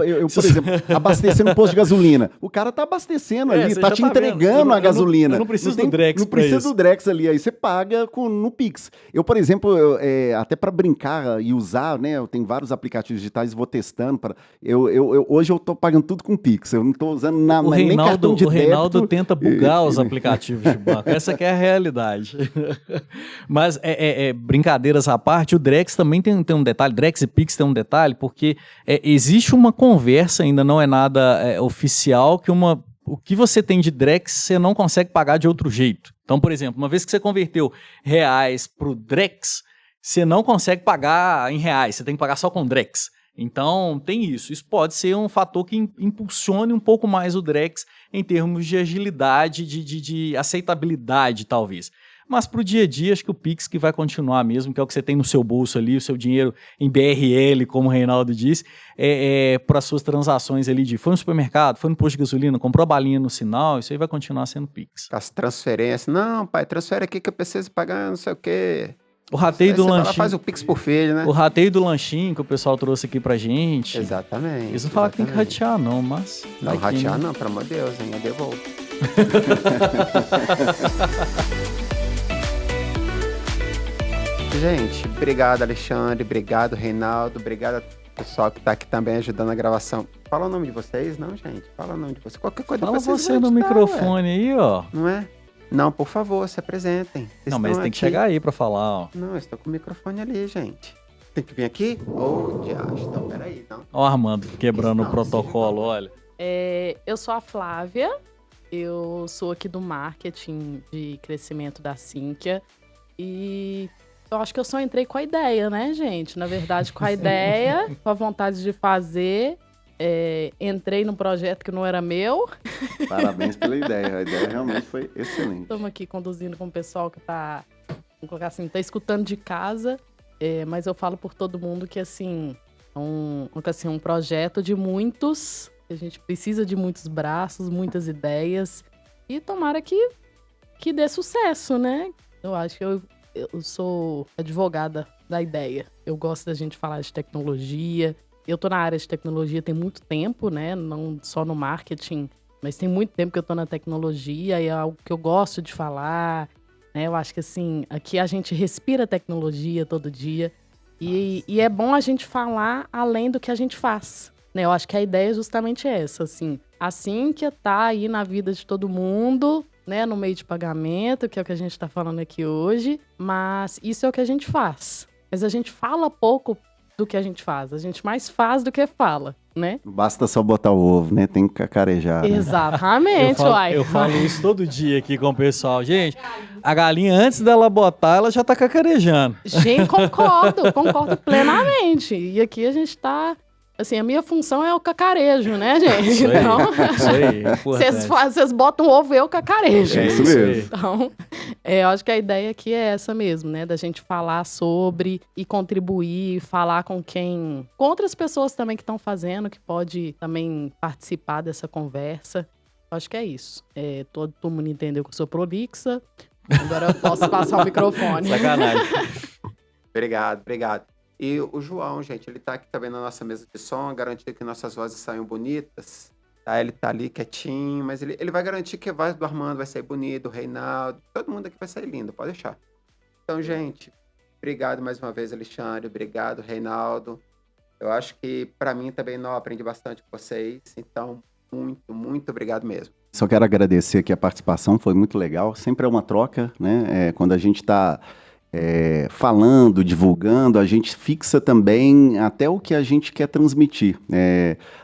Eu, por exemplo, abastecendo um posto de gasolina. O cara tá abastecendo ali, tá te entregando a gasolina. Eu não preciso do Drex. Não precisa do Drex ali, aí você paga no Pix. Eu, por exemplo, até para brincar e usar, né? Eu tenho vários aplicativos digitais, vou testando. Hoje eu tô pagando tudo com Pix. Eu não tô usando nem cartão de débito. O Reinaldo tenta bugar os aplicativos de banco. Essa que é a realidade. Mas, brincadeiras à parte, o Drex também tem um detalhe. Drex e Pix tem um detalhe, porque existe uma conversa, ainda não é nada oficial, que o que você tem de Drex você não consegue pagar de outro jeito. Então, por exemplo, uma vez que você converteu reais para o Drex, você não consegue pagar em reais, você tem que pagar só com Drex. Então, tem isso. Isso pode ser um fator que impulsione um pouco mais o Drex em termos de agilidade, de aceitabilidade, talvez. Mas para o dia a dia, acho que o Pix que vai continuar mesmo, que é o que você tem no seu bolso ali, o seu dinheiro em BRL, como o Reinaldo disse, para as suas transações ali foi no supermercado, foi no posto de gasolina, comprou a balinha no sinal, isso aí vai continuar sendo Pix. As transferências, não, pai, transfere aqui que eu preciso pagar não sei o quê. O rateio do lanchinho. Faz o Pix por filho, né? O rateio do lanchinho que o pessoal trouxe aqui pra gente. Exatamente. Eles não falam que tem que ratear, não, mas. Não, ratear não, pelo amor de Deus, hein? Eu devolvo. Gente, obrigado, Alexandre. Obrigado, Reinaldo. Obrigado pessoal que tá aqui também ajudando a gravação. Fala o nome de vocês, não, gente? Fala o nome de vocês. Qualquer coisa fala vocês você no microfone aí, ó. Não é? Não, por favor, se apresentem. Não, mas tem que chegar aí pra falar, ó. Não, eu estou com o microfone ali, gente. Tem que vir aqui? Ô, diacho, então, peraí, não. Ó, Armando, quebrando o protocolo, olha. Eu sou a Flávia, eu sou aqui do marketing de crescimento da Sinqia e eu acho que eu só entrei com a ideia, né, gente? Na verdade, com a ideia, com a vontade de fazer. Entrei num projeto que não era meu. Parabéns pela ideia. A ideia realmente foi excelente. Estamos aqui conduzindo com o pessoal que tá, vamos colocar assim, tá escutando de casa. Mas eu falo por todo mundo que, assim, um projeto de muitos. A gente precisa de muitos braços, muitas ideias. E tomara que dê sucesso, né? Eu acho que eu sou advogada da ideia. Eu gosto da gente falar de tecnologia. Eu tô na área de tecnologia tem muito tempo, né? Não só no marketing, mas tem muito tempo que eu tô na tecnologia e é algo que eu gosto de falar, né? Eu acho que, assim, aqui a gente respira tecnologia todo dia e é bom a gente falar além do que a gente faz, né? Eu acho que a ideia é justamente essa, assim. A Cínquia tá aí na vida de todo mundo, né, no meio de pagamento, que é o que a gente está falando aqui hoje, mas isso é o que a gente faz. Mas a gente fala pouco do que a gente faz, a gente mais faz do que fala, né? Não basta só botar o ovo, né? Tem que cacarejar. Né? Exatamente, uai. Eu falo isso todo dia aqui com o pessoal. Gente, a galinha, antes dela botar, ela já tá cacarejando. Gente, concordo plenamente. E aqui a gente tá... Assim, a minha função é o cacarejo, né, gente? Isso aí, Então, isso aí, é importante. vocês botam ovo, eu cacarejo. É isso isso mesmo. aí. Então, eu acho que a ideia aqui é essa mesmo, né? Da gente falar sobre e contribuir, falar com outras pessoas também que estão fazendo, que pode também participar dessa conversa. Eu acho que é isso. Todo mundo entendeu que eu sou prolixa. Agora eu posso passar o microfone. Sacanagem. Obrigado. E o João, gente, ele tá aqui também na nossa mesa de som, garantir que nossas vozes saiam bonitas. Tá? Ele tá ali quietinho, mas ele vai garantir que a voz do Armando vai sair bonita, do Reinaldo, todo mundo aqui vai sair lindo, pode deixar. Então, gente, obrigado mais uma vez, Alexandre, obrigado, Reinaldo. Eu acho que, para mim, também não aprendi bastante com vocês, então, muito obrigado mesmo. Só quero agradecer aqui a participação, foi muito legal. Sempre é uma troca, né? Quando a gente está falando, divulgando, a gente fixa também até o que a gente quer transmitir.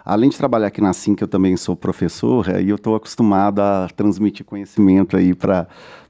Além de trabalhar aqui na Cínquia, eu também sou professor, e eu estou acostumado a transmitir conhecimento aí para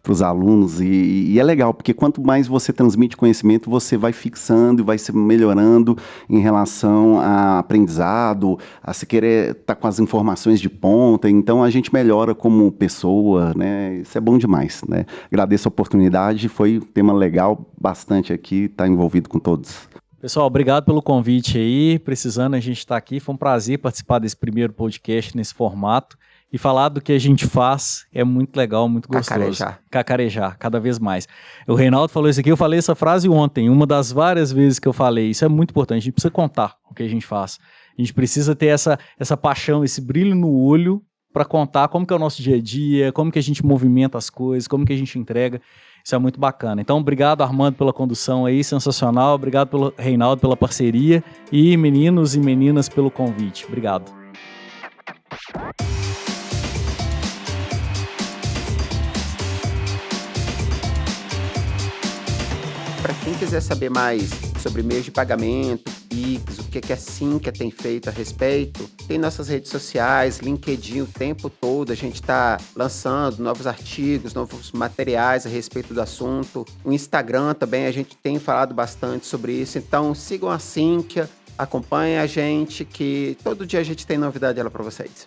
os alunos, e é legal, porque quanto mais você transmite conhecimento, você vai fixando e vai se melhorando em relação a aprendizado, a se querer estar com as informações de ponta, então a gente melhora como pessoa, né? Isso é bom demais, né? Agradeço a oportunidade, foi um tema legal, bastante aqui, tá envolvido com todos. Pessoal, obrigado pelo convite aí. Precisando, a gente está aqui. Foi um prazer participar desse primeiro podcast nesse formato. E falar do que a gente faz é muito legal, muito gostoso. Cacarejar, cada vez mais. O Reinaldo falou isso aqui, eu falei essa frase ontem, uma das várias vezes que eu falei. Isso é muito importante, a gente precisa contar o que a gente faz. A gente precisa ter essa paixão, esse brilho no olho para contar como que é o nosso dia a dia, como que a gente movimenta as coisas, como que a gente entrega. Isso é muito bacana. Então, obrigado, Armando, pela condução aí, sensacional. Obrigado pelo Reinaldo pela parceria e meninos e meninas pelo convite. Obrigado. Para quem quiser saber mais sobre meios de pagamento, Pix, o que a Cínquia tem feito a respeito, tem nossas redes sociais, LinkedIn, o tempo todo a gente está lançando novos artigos, novos materiais a respeito do assunto. O Instagram também a gente tem falado bastante sobre isso, então sigam a Cínquia, acompanhem a gente que todo dia a gente tem novidade dela para vocês.